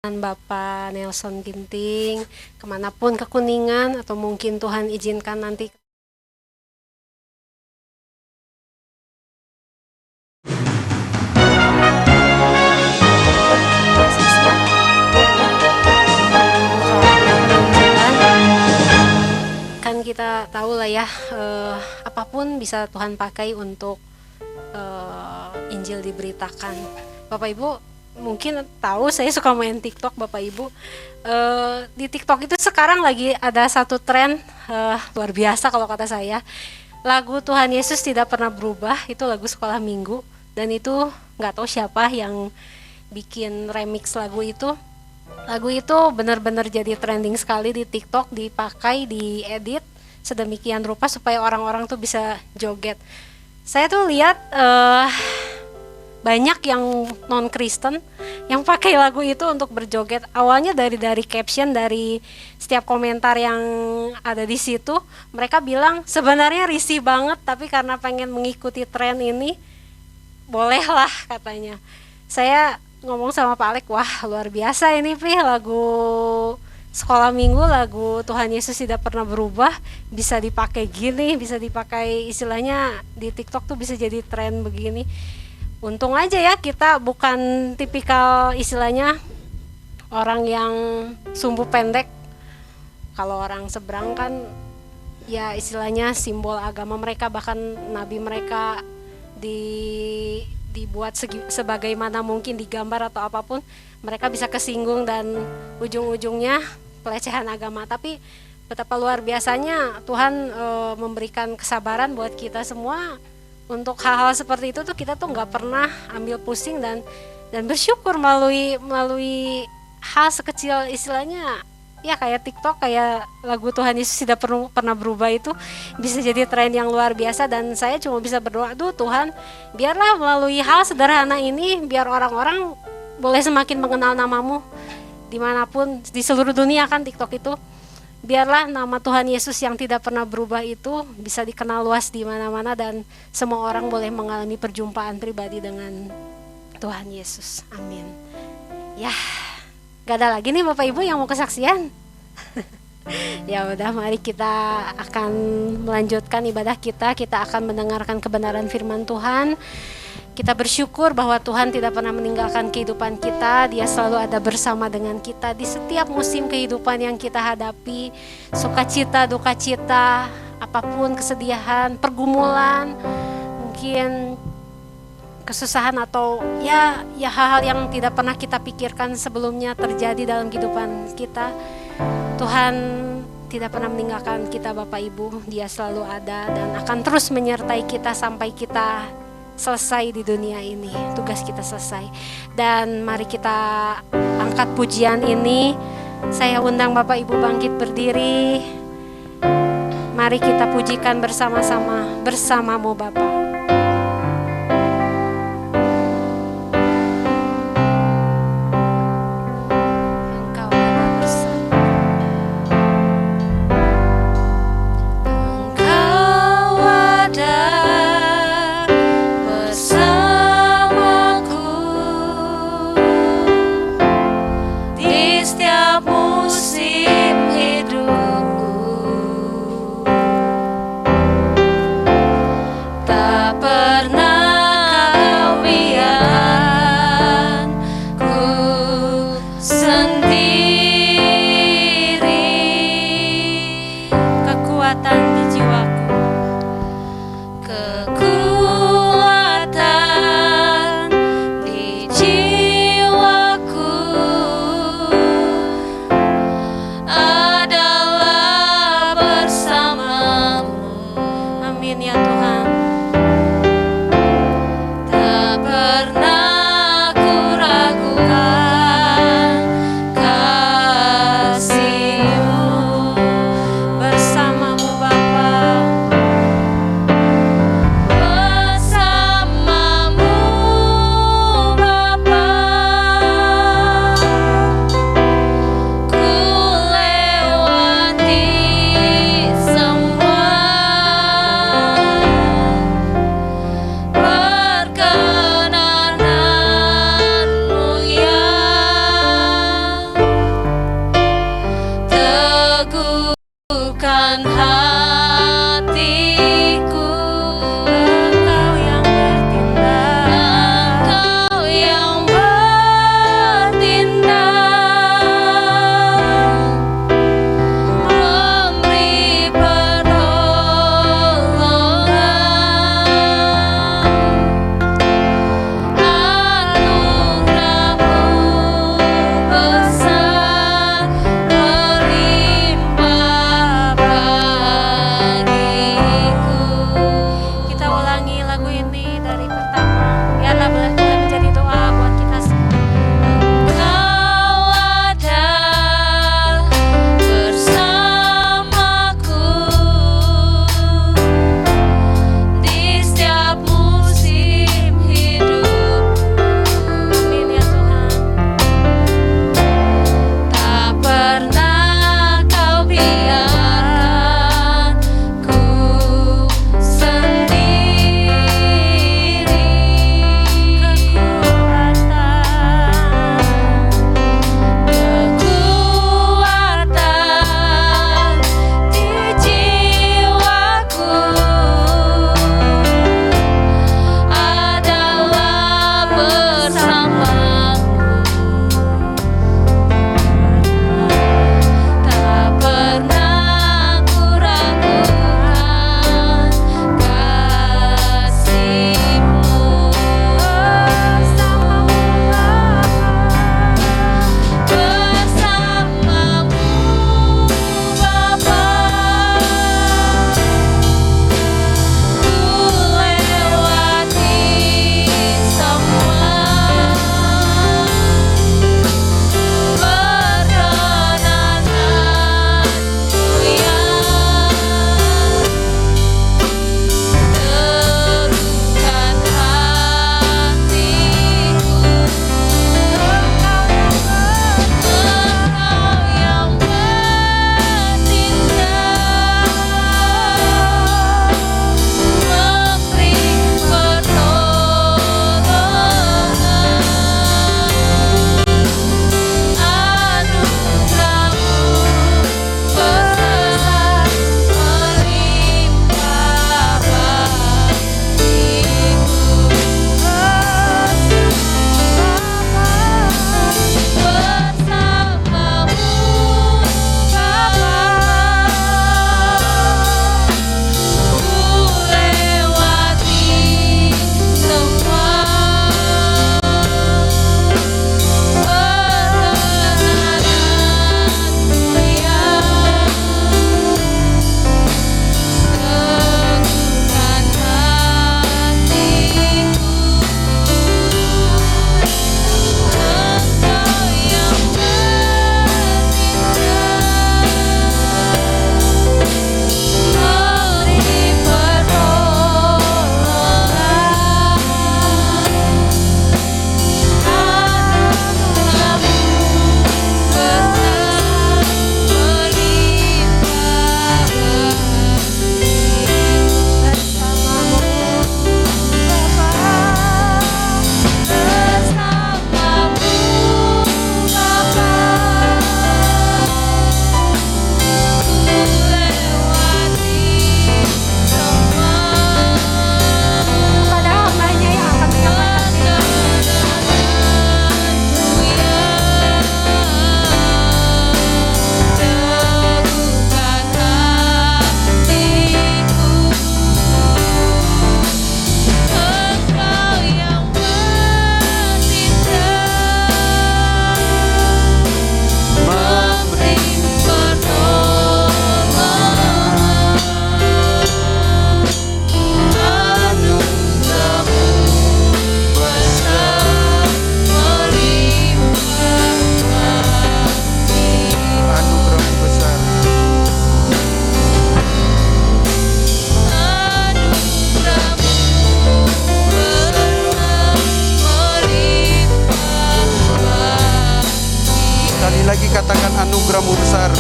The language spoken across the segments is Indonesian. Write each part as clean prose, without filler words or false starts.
Bapak Nelson Ginting, kemanapun ke Kuningan, atau mungkin Tuhan izinkan nanti kan kita tahu lah ya, apapun bisa Tuhan pakai untuk Injil diberitakan. Bapak Ibu mungkin tahu saya suka main TikTok, Bapak Ibu. Di TikTok itu sekarang lagi ada satu tren luar biasa kalau kata saya. Lagu Tuhan Yesus Tidak Pernah Berubah, itu lagu sekolah minggu, dan itu nggak tahu siapa yang bikin remix lagu itu. Lagu itu benar-benar jadi trending sekali di TikTok, dipakai, diedit sedemikian rupa supaya orang-orang tuh bisa joget. Saya tuh lihat banyak yang non-Kristen yang pakai lagu itu untuk berjoget. Awalnya dari caption, dari setiap komentar yang ada di situ, mereka bilang sebenarnya risih banget, tapi karena pengen mengikuti tren ini, bolehlah katanya. Saya ngomong sama Pak Alek, wah luar biasa ini Pri, lagu sekolah minggu, lagu Tuhan Yesus Tidak Pernah Berubah bisa dipakai gini, bisa dipakai istilahnya di TikTok tuh bisa jadi tren begini. Untung aja ya kita bukan tipikal istilahnya orang yang sumbu pendek. Kalau orang seberang kan ya istilahnya simbol agama mereka, bahkan nabi mereka dibuat sebagaimana mungkin digambar atau apapun, mereka bisa kesinggung dan ujung-ujungnya pelecehan agama. Tapi betapa luar biasanya Tuhan memberikan kesabaran buat kita semua. Untuk hal-hal seperti itu tuh kita tuh nggak pernah ambil pusing dan bersyukur melalui hal sekecil istilahnya ya kayak TikTok, kayak lagu Tuhan Yesus Tidak Pernah Berubah itu bisa jadi tren yang luar biasa. Dan saya cuma bisa berdoa, aduh Tuhan, biarlah melalui hal sederhana ini biar orang-orang boleh semakin mengenal namamu dimanapun di seluruh dunia kan TikTok itu. Biarlah nama Tuhan Yesus yang tidak pernah berubah itu bisa dikenal luas di mana-mana dan semua orang boleh mengalami perjumpaan pribadi dengan Tuhan Yesus. Amin. Ya, gak ada lagi nih Bapak Ibu yang mau kesaksian. Ya udah, mari kita akan melanjutkan ibadah kita. Kita akan mendengarkan kebenaran firman Tuhan. Kita bersyukur bahwa Tuhan tidak pernah meninggalkan kehidupan kita. Dia selalu ada bersama dengan kita di setiap musim kehidupan yang kita hadapi. Sukacita, dukacita, apapun, kesedihan, pergumulan, mungkin kesusahan atau ya hal-hal yang tidak pernah kita pikirkan sebelumnya terjadi dalam kehidupan kita. Tuhan tidak pernah meninggalkan kita Bapak Ibu. Dia selalu ada dan akan terus menyertai kita sampai kita selesai di dunia ini, tugas kita selesai. Dan mari kita angkat pujian ini. Saya undang Bapak Ibu bangkit berdiri. Mari kita pujikan bersama-sama, bersamamu Bapa. Bukan hatiku, Engkau yang bertindak, Engkau yang bertindak, memberi pertolongan, anugerah-Mu besar melimpah bagiku. Kita ulangi lagu ini dari pertama. Biarlah boleh menjadi doa buat kita semua. Engkau ada bersamaku di setiap musim hidup. Amin ya Tuhan. Tak pernah Kau biarkan ku sendiri. Kekuatan di jiwaku adalah bersamamu. Tak pernah ku ragukan kasih-Mu. Bersamamu Bapa, ku lewati semua perkenananmu yang teguhkan hatiku. Engkau yang bertindak, memberi pertolongan, anugerah-Mu besar melimpah Pada hambanya yang akan menyampaikan Anugerah-Mu besar. Sekali lagi katakan anugerah-Mu besar.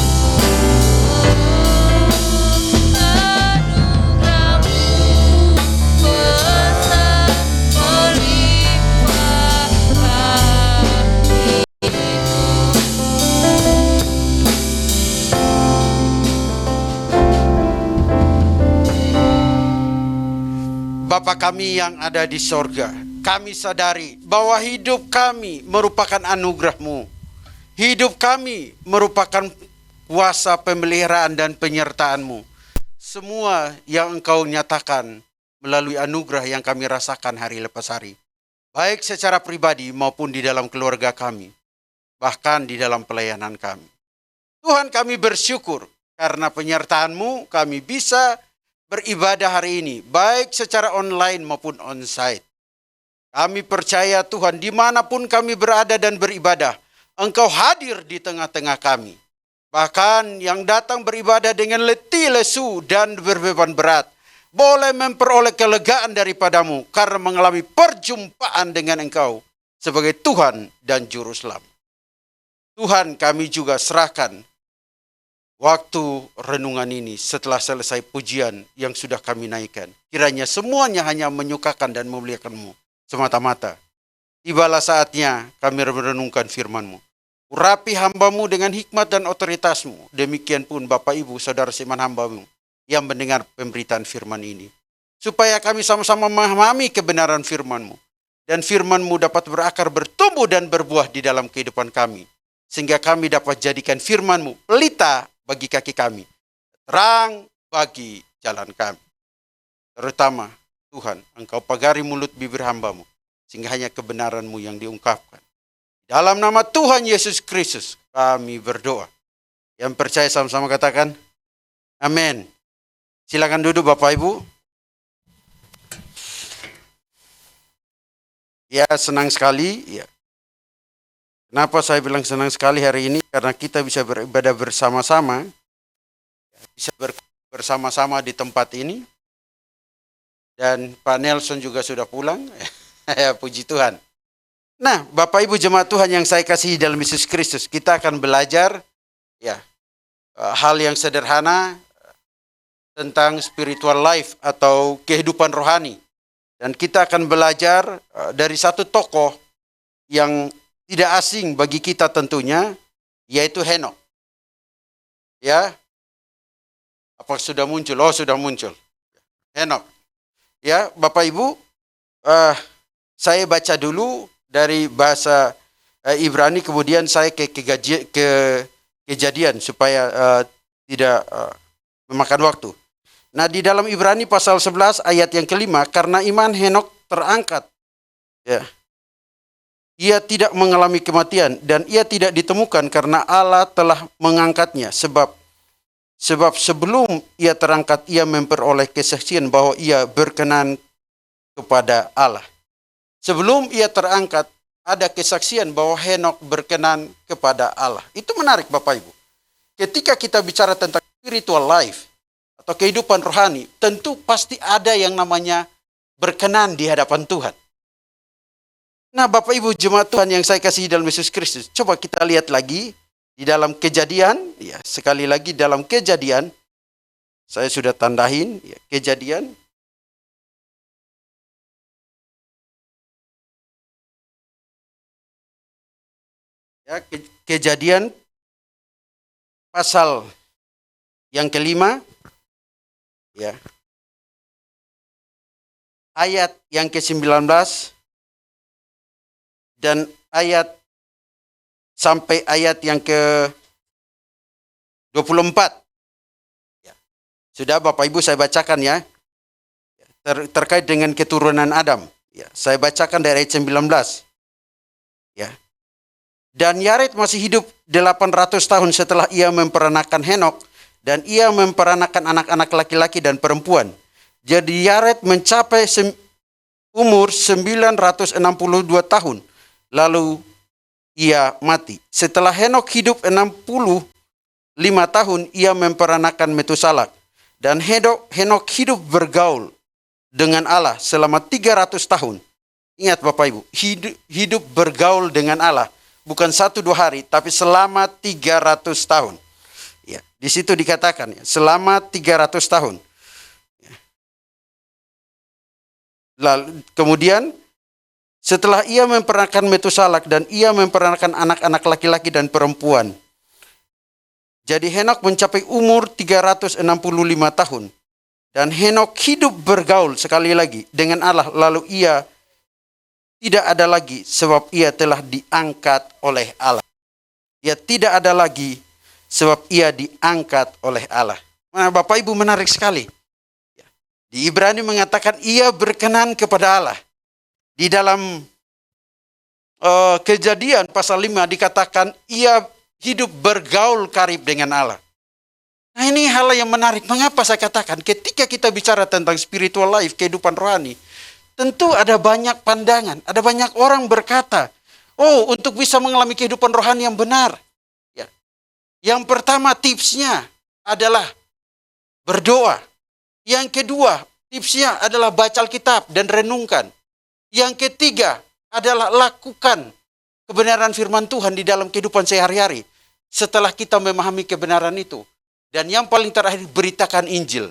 Bapa kami yang ada di sorga, kami sadari bahwa hidup kami merupakan anugerah-Mu. Hidup kami merupakan kuasa pemeliharaan dan penyertaan-Mu. Semua yang Engkau nyatakan melalui anugerah yang kami rasakan hari lepas hari. Baik secara pribadi maupun di dalam keluarga kami. Bahkan di dalam pelayanan kami. Tuhan, kami bersyukur karena penyertaan-Mu kami bisa beribadah hari ini. Baik secara online maupun onsite. Kami percaya Tuhan, dimanapun kami berada dan beribadah, Engkau hadir di tengah-tengah kami. Bahkan yang datang beribadah dengan letih, lesu, dan berbeban berat, boleh memperoleh kelegaan daripadamu karena mengalami perjumpaan dengan Engkau sebagai Tuhan dan Juru Selamat. Tuhan, kami juga serahkan waktu renungan ini setelah selesai pujian yang sudah kami naikkan. Kiranya semuanya hanya menyukakan dan memuliakan-Mu semata-mata. Tibalah saatnya kami merenungkan firman-Mu. Urapi hamba-Mu dengan hikmat dan otoritas-Mu. Demikian pun Bapak Ibu Saudara seiman hamba-Mu yang mendengar pemberitaan firman ini. Supaya kami sama-sama memahami kebenaran firman-Mu. Dan firman-Mu dapat berakar, bertumbuh dan berbuah di dalam kehidupan kami. Sehingga kami dapat jadikan firman-Mu pelita bagi kaki kami. Terang bagi jalan kami. Terutama Tuhan, Engkau pagari mulut bibir hamba-Mu. Sehingga hanya kebenaran-Mu yang diungkapkan. Dalam nama Tuhan Yesus Kristus kami berdoa. Yang percaya sama-sama katakan, amin. Silakan duduk Bapak Ibu. Ya, senang sekali. Ya. Kenapa saya bilang senang sekali hari ini? Karena kita bisa beribadah bersama-sama. Bisa bersama-sama di tempat ini. Dan Pak Nelson juga sudah pulang. Puji Tuhan. Nah, Bapak Ibu jemaat Tuhan yang saya kasihi dalam Yesus Kristus, kita akan belajar ya hal yang sederhana tentang spiritual life atau kehidupan rohani. Dan kita akan belajar dari satu tokoh yang tidak asing bagi kita tentunya, yaitu Henokh. Ya. Apa sudah muncul? Oh, sudah muncul. Henokh. Ya, Bapak Ibu, saya baca dulu dari bahasa Ibrani, kemudian saya ke Kejadian supaya tidak memakan waktu. Nah, di dalam Ibrani pasal 11 ayat yang kelima, karena iman Henokh terangkat. Ya. Ia tidak mengalami kematian dan ia tidak ditemukan karena Allah telah mengangkatnya. Sebab sebelum ia terangkat, ia memperoleh kesaksian bahwa ia berkenan kepada Allah. Sebelum ia terangkat, ada kesaksian bahwa Henokh berkenan kepada Allah. Itu menarik Bapak Ibu. Ketika kita bicara tentang spiritual life atau kehidupan rohani, tentu pasti ada yang namanya berkenan di hadapan Tuhan. Nah, Bapak Ibu jemaat Tuhan yang saya kasihi dalam Yesus Kristus, coba kita lihat lagi di dalam Kejadian, ya sekali lagi dalam Kejadian, saya sudah tandain, ya, Kejadian. Ya, Kejadian pasal yang kelima, ya, ayat yang ke-19, dan ayat sampai ayat yang ke-24. Ya. Sudah Bapak Ibu saya bacakan ya. Terkait dengan keturunan Adam. Ya, saya bacakan dari ayat 19. Ya. Dan Yared masih hidup 800 tahun setelah ia memperanakan Henokh, dan ia memperanakan anak-anak laki-laki dan perempuan. Jadi Yared mencapai umur 962 tahun. Lalu ia mati. Setelah Henokh hidup 65 tahun, ia memperanakan Metusalak. Dan Henokh hidup bergaul dengan Allah selama 300 tahun. Ingat Bapak Ibu, hidup bergaul dengan Allah. Bukan 1-2 hari, tapi selama 300 tahun. Ya, di situ dikatakan, ya, selama 300 tahun. Ya. Lalu kemudian, setelah ia memperanakan Metusalak dan ia memperanakan anak-anak laki-laki dan perempuan. Jadi Henokh mencapai umur 365 tahun. Dan Henok hidup bergaul sekali lagi dengan Allah, lalu ia tidak ada lagi sebab ia telah diangkat oleh Allah. Ia tidak ada lagi sebab ia diangkat oleh Allah. Nah, Bapak Ibu, menarik sekali. Di Ibrani mengatakan ia berkenan kepada Allah. Di dalam Kejadian pasal 5 dikatakan ia hidup bergaul karib dengan Allah. Nah, ini hal yang menarik. Mengapa saya katakan ketika kita bicara tentang spiritual life, kehidupan rohani, tentu ada banyak pandangan, ada banyak orang berkata, oh, untuk bisa mengalami kehidupan rohani yang benar, ya, yang pertama tipsnya adalah berdoa. Yang kedua tipsnya adalah baca Alkitab dan renungkan. Yang ketiga adalah lakukan kebenaran firman Tuhan di dalam kehidupan sehari-hari. Setelah kita memahami kebenaran itu. Dan yang paling terakhir, beritakan Injil.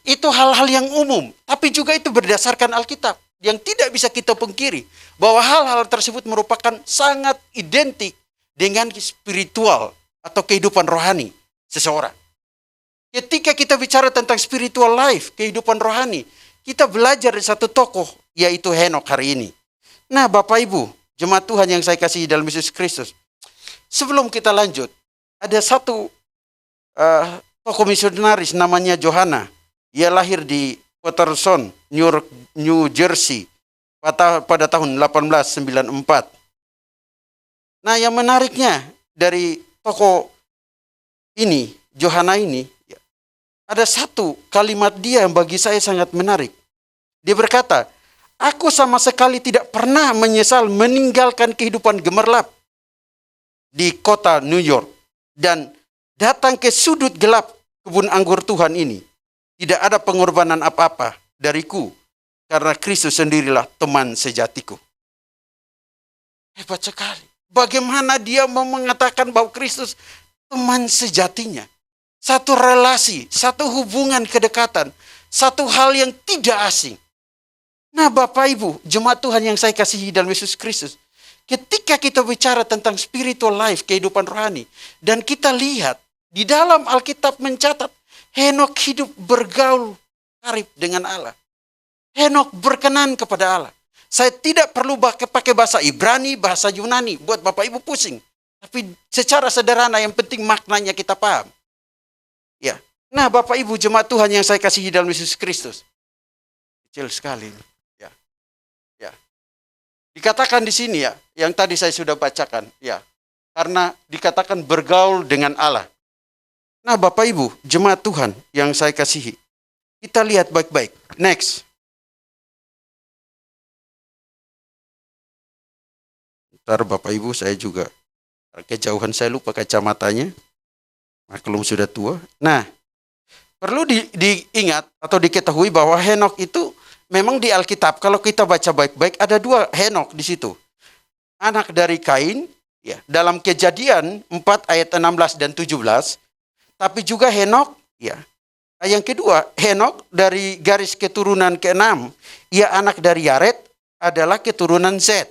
Itu hal-hal yang umum, tapi juga itu berdasarkan Alkitab. Yang tidak bisa kita pungkiri, bahwa hal-hal tersebut merupakan sangat identik dengan spiritual atau kehidupan rohani seseorang. Ketika kita bicara tentang spiritual life, kehidupan rohani, kita belajar dari satu tokoh, yaitu Henok hari ini. Nah, Bapak Ibu, jemaat Tuhan yang saya kasihi dalam Yesus Kristus, sebelum kita lanjut, ada satu tokoh misionaris namanya Johanna. Ia lahir di Patterson, New Jersey pada tahun 1894. Nah, yang menariknya dari tokoh ini, Johanna ini, ada satu kalimat dia yang bagi saya sangat menarik. Dia berkata, aku sama sekali tidak pernah menyesal meninggalkan kehidupan gemerlap di kota New York dan datang ke sudut gelap kebun anggur Tuhan ini. Tidak ada pengorbanan apa-apa dariku, karena Kristus sendirilah teman sejatiku. Hebat sekali. Bagaimana dia mau mengatakan bahwa Kristus teman sejatinya. Satu relasi, satu hubungan kedekatan, satu hal yang tidak asing. Nah, Bapak Ibu, jemaat Tuhan yang saya kasihi dalam Yesus Kristus, ketika kita bicara tentang spiritual life, kehidupan rohani, dan kita lihat di dalam Alkitab mencatat, Henok hidup bergaul karib dengan Allah. Henok berkenan kepada Allah. Saya tidak perlu pakai bahasa Ibrani, bahasa Yunani, buat Bapak Ibu pusing. Tapi secara sederhana yang penting maknanya kita paham. Ya. Nah, Bapak Ibu jemaat Tuhan yang saya kasihi dalam Yesus Kristus. Kecil sekali. Ya. Ya. Dikatakan di sini ya, yang tadi saya sudah bacakan, ya. Karena dikatakan bergaul dengan Allah. Nah, Bapak Ibu, jemaat Tuhan yang saya kasihi, kita lihat baik-baik. Next. Ntar Bapak Ibu, saya juga kejauhan, saya lupa kacamatanya. Maklum sudah tua. Nah, perlu diingat atau diketahui bahwa Henok itu memang di Alkitab, kalau kita baca baik-baik, ada dua Henok di situ. Anak dari Kain, ya, dalam Kejadian 4 ayat 16 dan 17. Tapi juga Henok, ya. Yang kedua, Henok dari garis keturunan ke-6, ia anak dari Yared, adalah keturunan Zed.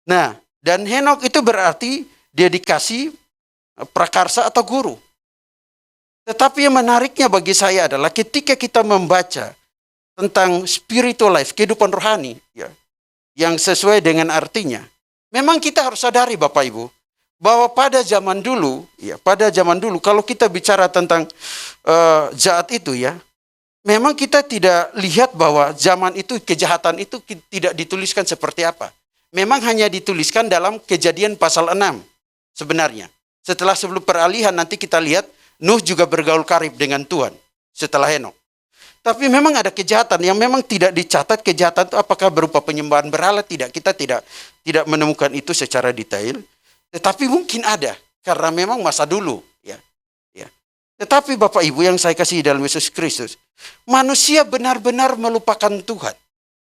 Nah, dan Henok itu berarti dia dikasih prakarsa atau guru. Tetapi yang menariknya bagi saya adalah ketika kita membaca tentang spiritual life, kehidupan rohani, ya, yang sesuai dengan artinya. Memang kita harus sadari Bapak Ibu, bahwa pada zaman dulu, ya, kalau kita bicara tentang jahat itu, ya, memang kita tidak lihat bahwa zaman itu kejahatan itu tidak dituliskan seperti apa. Memang hanya dituliskan dalam Kejadian pasal 6 sebenarnya. Sebelum peralihan nanti kita lihat Nuh juga bergaul karib dengan Tuhan setelah Henok. Tapi memang ada kejahatan yang memang tidak dicatat. Kejahatan itu apakah berupa penyembahan berhala? Tidak, kita tidak menemukan itu secara detail. Tetapi mungkin ada, karena memang masa dulu. Ya. Tetapi Bapak Ibu yang saya kasihi dalam Yesus Kristus, manusia benar-benar melupakan Tuhan.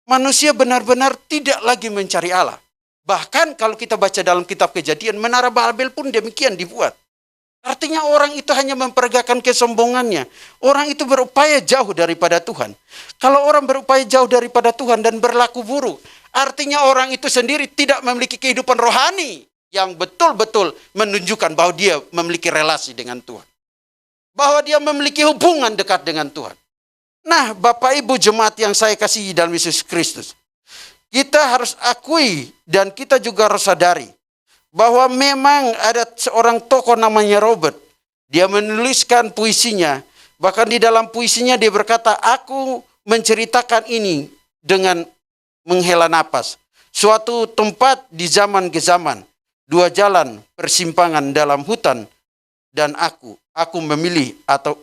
Manusia benar-benar tidak lagi mencari Allah. Bahkan kalau kita baca dalam kitab Kejadian, Menara Babel pun demikian dibuat. Artinya orang itu hanya memperagakan kesombongannya. Orang itu berupaya jauh daripada Tuhan. Kalau orang berupaya jauh daripada Tuhan dan berlaku buruk, artinya orang itu sendiri tidak memiliki kehidupan rohani yang betul-betul menunjukkan bahwa dia memiliki relasi dengan Tuhan. bahwa dia memiliki hubungan dekat dengan Tuhan. Nah, Bapak Ibu jemaat yang saya kasihi dalam Yesus Kristus, kita harus akui dan kita juga harus sadari bahwa memang ada seorang tokoh namanya Robert. Dia menuliskan puisinya, bahkan di dalam puisinya dia berkata, aku menceritakan ini dengan menghela napas. Suatu tempat di zaman ke zaman, dua jalan persimpangan dalam hutan, dan aku memilih atau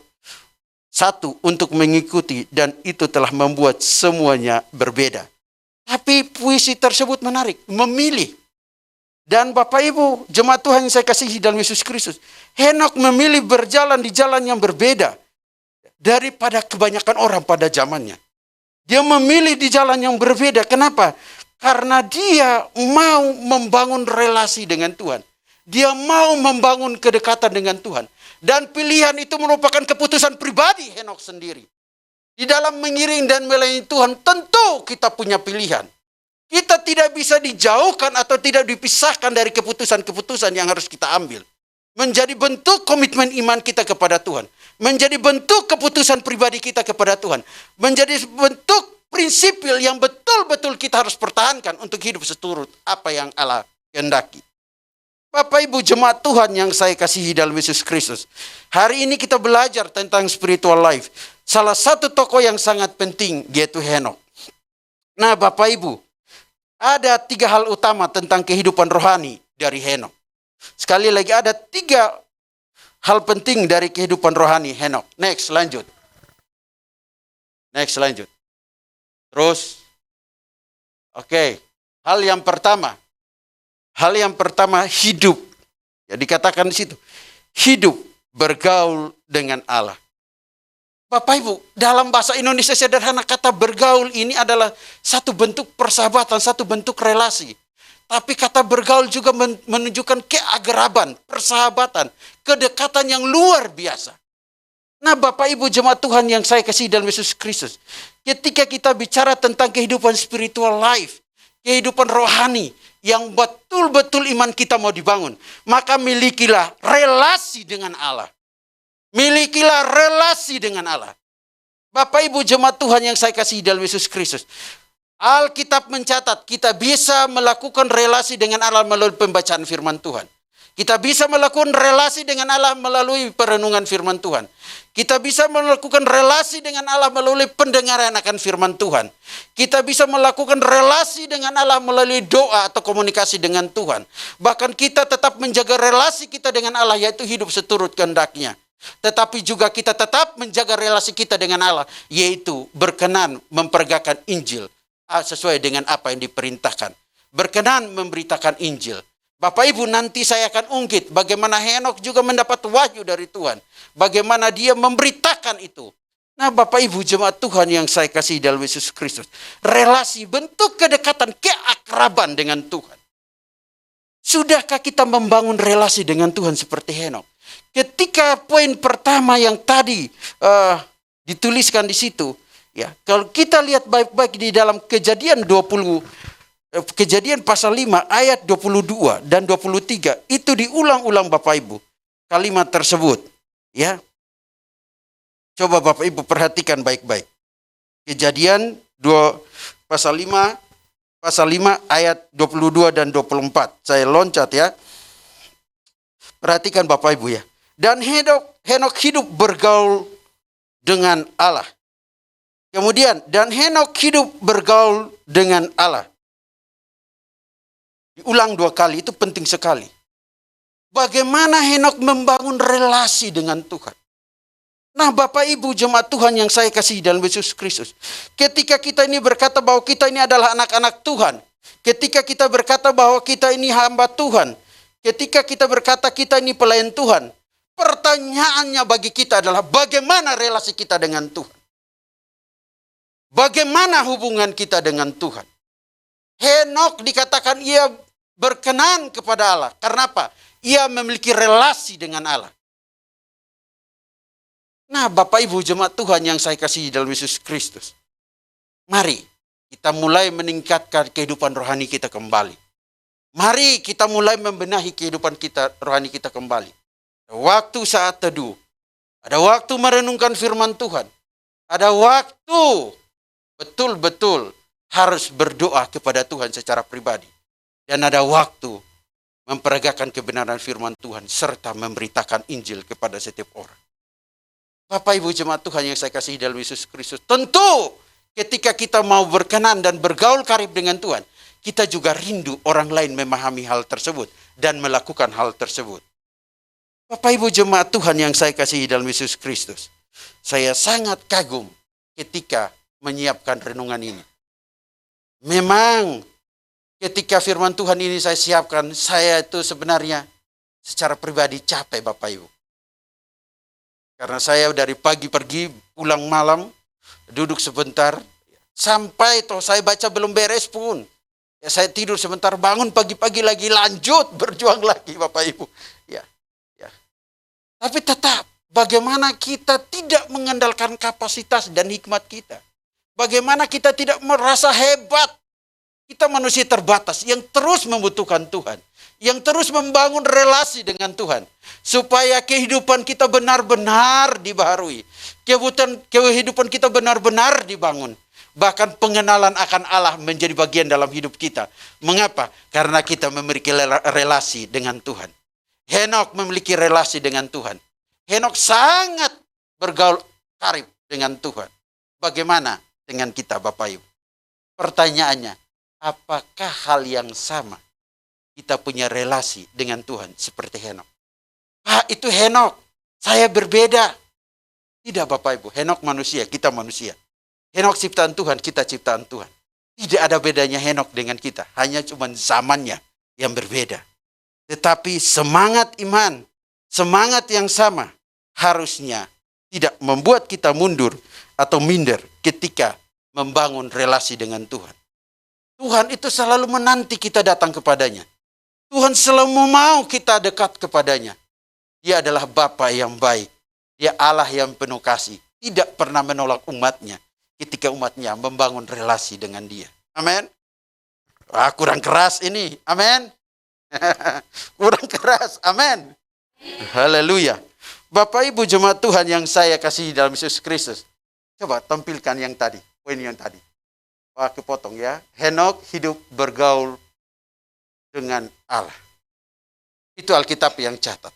satu untuk mengikuti, dan itu telah membuat semuanya berbeda. Tapi puisi tersebut menarik, memilih. Dan Bapak Ibu, jemaat Tuhan yang saya kasihi dalam Yesus Kristus, Henok memilih berjalan di jalan yang berbeda daripada kebanyakan orang pada zamannya. Dia memilih di jalan yang berbeda. Kenapa? Karena dia mau membangun relasi dengan Tuhan. Dia mau membangun kedekatan dengan Tuhan. Dan pilihan itu merupakan keputusan pribadi Henok sendiri. Di dalam mengiring dan melayani Tuhan, tentu kita punya pilihan. Kita tidak bisa dijauhkan atau tidak dipisahkan dari keputusan-keputusan yang harus kita ambil. Menjadi bentuk komitmen iman kita kepada Tuhan. Menjadi bentuk keputusan pribadi kita kepada Tuhan. Menjadi bentuk prinsipil yang betul-betul kita harus pertahankan untuk hidup seturut apa yang Allah kehendaki. Bapak Ibu jemaat Tuhan yang saya kasihi dalam Yesus Kristus. Hari ini kita belajar tentang spiritual life. Salah satu tokoh yang sangat penting yaitu Henok. Nah Bapak Ibu, ada 3 hal utama tentang kehidupan rohani dari Henok. Sekali lagi ada 3 hal penting dari kehidupan rohani Henok. Next, lanjut. Terus. Oke. Hal yang pertama hidup. Ya dikatakan di situ. Hidup bergaul dengan Allah. Bapak Ibu, dalam bahasa Indonesia sederhana kata bergaul ini adalah satu bentuk persahabatan, satu bentuk relasi. Tapi kata bergaul juga menunjukkan keagraban, persahabatan, kedekatan yang luar biasa. Nah Bapak Ibu jemaat Tuhan yang saya kasih dalam Yesus Kristus. Ketika kita bicara tentang kehidupan spiritual life, kehidupan rohani yang betul-betul iman kita mau dibangun, maka milikilah relasi dengan Allah. Milikilah relasi dengan Allah. Bapak Ibu jemaat Tuhan yang saya kasih dalam Yesus Kristus. Alkitab mencatat kita bisa melakukan relasi dengan Allah melalui pembacaan firman Tuhan. Kita bisa melakukan relasi dengan Allah melalui perenungan firman Tuhan. Kita bisa melakukan relasi dengan Allah melalui pendengaran akan firman Tuhan. Kita bisa melakukan relasi dengan Allah melalui doa atau komunikasi dengan Tuhan. Bahkan kita tetap menjaga relasi kita dengan Allah, yaitu hidup seturut kehendak-Nya. Tetapi juga kita tetap menjaga relasi kita dengan Allah, yaitu berkenan memperagakan Injil sesuai dengan apa yang diperintahkan. Berkenan memberitakan Injil. Bapak Ibu, nanti saya akan ungkit bagaimana Henok juga mendapat wahyu dari Tuhan. Bagaimana dia memberitakan itu. Nah Bapak Ibu jemaat Tuhan yang saya kasih dalam Yesus Kristus. Relasi, bentuk kedekatan, keakraban dengan Tuhan. Sudahkah kita membangun relasi dengan Tuhan seperti Henok? Ketika poin pertama yang tadi dituliskan di situ, ya, kalau kita lihat baik-baik di dalam Kejadian pasal 5 ayat 22 dan 23, itu diulang-ulang Bapak Ibu kalimat tersebut, ya. Coba Bapak Ibu perhatikan baik-baik. Kejadian pasal 5 ayat 22 dan 24. Saya loncat ya. Perhatikan Bapak Ibu ya. Dan Henok hidup bergaul dengan Allah. Kemudian, dan Henok hidup bergaul dengan Allah. Diulang 2 kali, itu penting sekali. Bagaimana Henok membangun relasi dengan Tuhan. Nah Bapak Ibu jemaat Tuhan yang saya kasih dalam Yesus Kristus. Ketika kita ini berkata bahwa kita ini adalah anak-anak Tuhan. Ketika kita berkata bahwa kita ini hamba Tuhan. Ketika kita berkata kita ini pelayan Tuhan. Pertanyaannya bagi kita adalah bagaimana relasi kita dengan Tuhan. Bagaimana hubungan kita dengan Tuhan. Henok dikatakan ia berkenan kepada Allah. Karena apa? Ia memiliki relasi dengan Allah. Nah Bapak Ibu jemaat Tuhan yang saya kasih dalam Yesus Kristus. Mari kita mulai meningkatkan kehidupan rohani kita kembali. Mari kita mulai membenahi kehidupan kita rohani kita kembali. Waktu saat teduh, Ada waktu merenungkan firman Tuhan. Ada waktu betul-betul harus berdoa kepada Tuhan secara pribadi. Dan ada waktu memperagakan kebenaran firman Tuhan serta memberitakan Injil kepada setiap orang. Bapak Ibu jemaat Tuhan yang saya kasihi dalam Yesus Kristus, tentu ketika kita mau berkenan dan bergaul karib dengan Tuhan, kita juga rindu orang lain memahami hal tersebut dan melakukan hal tersebut. Bapak Ibu jemaat Tuhan yang saya kasihi dalam Yesus Kristus, saya sangat kagum ketika menyiapkan renungan ini. Memang ketika firman Tuhan ini saya siapkan, saya itu sebenarnya secara pribadi capek Bapak Ibu. Karena saya dari pagi pergi, pulang malam, duduk sebentar, sampai saya baca belum beres pun. Ya, saya tidur sebentar, bangun pagi-pagi lagi, lanjut berjuang lagi Bapak Ibu. Ya. Tapi tetap, bagaimana kita tidak mengandalkan kapasitas dan hikmat kita. Bagaimana kita tidak merasa hebat. Kita manusia terbatas yang terus membutuhkan Tuhan. Yang terus membangun relasi dengan Tuhan. Supaya kehidupan kita benar-benar dibaharui. Kehidupan kita benar-benar dibangun. Bahkan pengenalan akan Allah menjadi bagian dalam hidup kita. Mengapa? Karena kita memiliki relasi dengan Tuhan. Henok memiliki relasi dengan Tuhan. Henok sangat bergaul karib dengan Tuhan. Bagaimana dengan kita Bapak Ibu? Pertanyaannya, apakah hal yang sama kita punya relasi dengan Tuhan seperti Henok? Pak, itu Henok, saya berbeda. Tidak Bapak Ibu, Henok manusia, kita manusia. Henok ciptaan Tuhan, kita ciptaan Tuhan. Tidak ada bedanya Henok dengan kita, hanya cuma zamannya yang berbeda. Tetapi semangat iman, semangat yang sama harusnya tidak membuat kita mundur atau minder ketika membangun relasi dengan Tuhan. Tuhan itu selalu menanti kita datang kepadanya. Tuhan selalu mau kita dekat kepadanya. Dia adalah Bapa yang baik. Dia Allah yang penuh kasih. Tidak pernah menolak umatnya ketika umatnya membangun relasi dengan dia. Amin. Kurang keras ini. Amin. Kurang keras, amin. Haleluya. Bapak Ibu jemaat Tuhan yang saya kasih dalam Yesus Kristus, coba tampilkan yang tadi, poin yang tadi. Kepotong ya. Henok hidup bergaul dengan Allah. Itu Alkitab yang catat.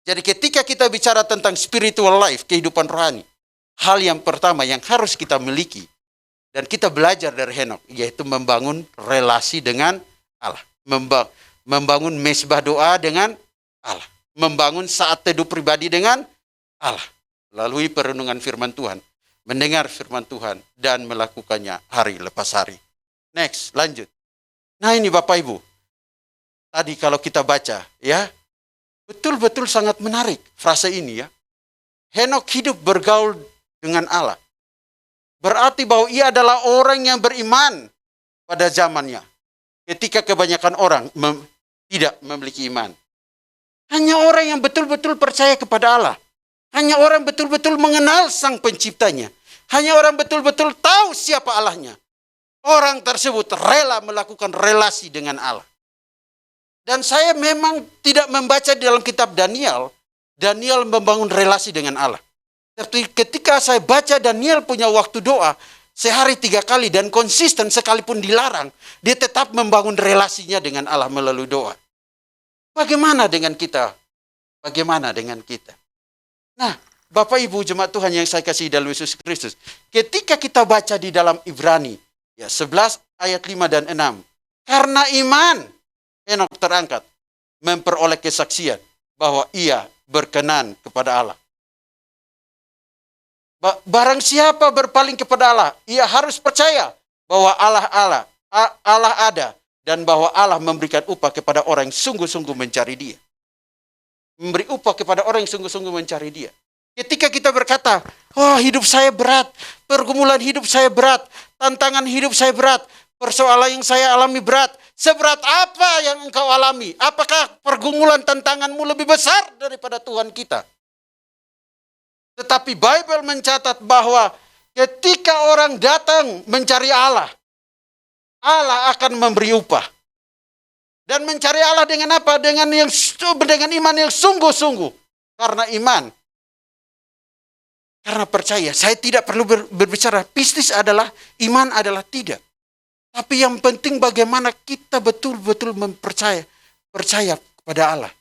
Jadi ketika kita bicara tentang spiritual life, kehidupan rohani, hal yang pertama yang harus kita miliki dan kita belajar dari Henok, yaitu membangun relasi dengan Allah. Membangun mesbah doa dengan Allah. Membangun saat teduh pribadi dengan Allah. Lalui perenungan firman Tuhan. Mendengar firman Tuhan dan melakukannya hari lepas hari. Next, lanjut. Nah ini Bapak Ibu. Tadi kalau kita baca ya, betul-betul sangat menarik frase ini ya. Henok hidup bergaul dengan Allah. Berarti bahwa ia adalah orang yang beriman pada zamannya. Ketika kebanyakan orang tidak memiliki iman. Hanya orang yang betul-betul percaya kepada Allah. Hanya orang betul-betul mengenal Sang Penciptanya. Hanya orang betul-betul tahu siapa Allahnya. Orang tersebut rela melakukan relasi dengan Allah. Dan saya memang tidak membaca di dalam kitab Daniel. Daniel membangun relasi dengan Allah. Tapi ketika saya baca Daniel punya waktu doa, sehari 3 kali dan konsisten sekalipun dilarang, dia tetap membangun relasinya dengan Allah melalui doa. Bagaimana dengan kita? Bagaimana dengan kita? Nah, Bapak Ibu jemaat Tuhan yang saya kasih dalam Yesus Kristus, ketika kita baca di dalam Ibrani ya 11 ayat 5 dan 6, karena iman Henok terangkat memperoleh kesaksian bahwa ia berkenan kepada Allah. Barang siapa berpaling kepada Allah, ia harus percaya bahwa Allah ada dan bahwa Allah memberikan upah kepada orang yang sungguh-sungguh mencari Dia. Memberi upah kepada orang yang sungguh-sungguh mencari Dia. Ketika kita berkata, hidup saya berat, pergumulan hidup saya berat, tantangan hidup saya berat, persoalan yang saya alami berat, seberat apa yang engkau alami? Apakah pergumulan tantanganmu lebih besar daripada Tuhan kita? Tetapi Bible mencatat bahwa ketika orang datang mencari Allah, Allah akan memberi upah. Dan mencari Allah dengan apa? Dengan iman yang sungguh-sungguh. Karena iman Karena percaya, saya tidak perlu berbicara. Pistis adalah, iman adalah tidak. Tapi yang penting bagaimana kita betul-betul percaya kepada Allah.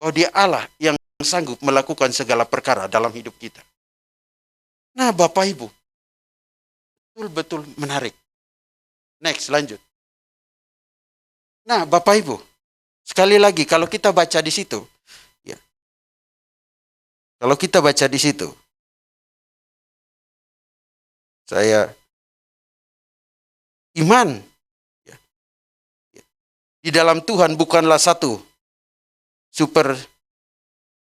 Bahwa dia Allah yang sanggup melakukan segala perkara dalam hidup kita. Nah, Bapak Ibu, betul-betul menarik. Next, lanjut. Nah, Bapak Ibu, sekali lagi kalau kita baca di situ, ya. Kalau kita baca di situ, saya iman ya, ya, di dalam Tuhan bukanlah satu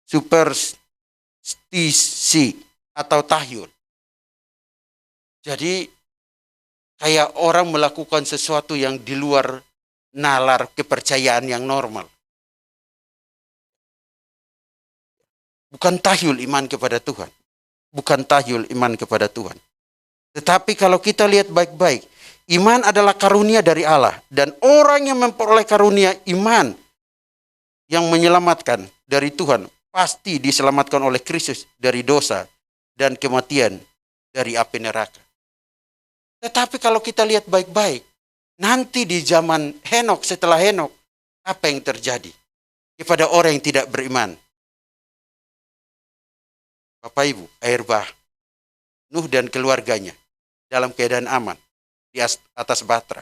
superstisi atau tahyul. Jadi kayak orang melakukan sesuatu yang di luar nalar kepercayaan yang normal. Bukan tahyul iman kepada Tuhan. Bukan tahyul iman kepada Tuhan. Tetapi kalau kita lihat baik-baik, iman adalah karunia dari Allah. Dan orang yang memperoleh karunia iman yang menyelamatkan dari Tuhan, pasti diselamatkan oleh Kristus dari dosa dan kematian dari api neraka. Tetapi kalau kita lihat baik-baik, nanti di zaman Henok, setelah Henok, apa yang terjadi kepada orang yang tidak beriman? Bapak Ibu, air bah, Nuh dan keluarganya dalam keadaan aman di atas batra.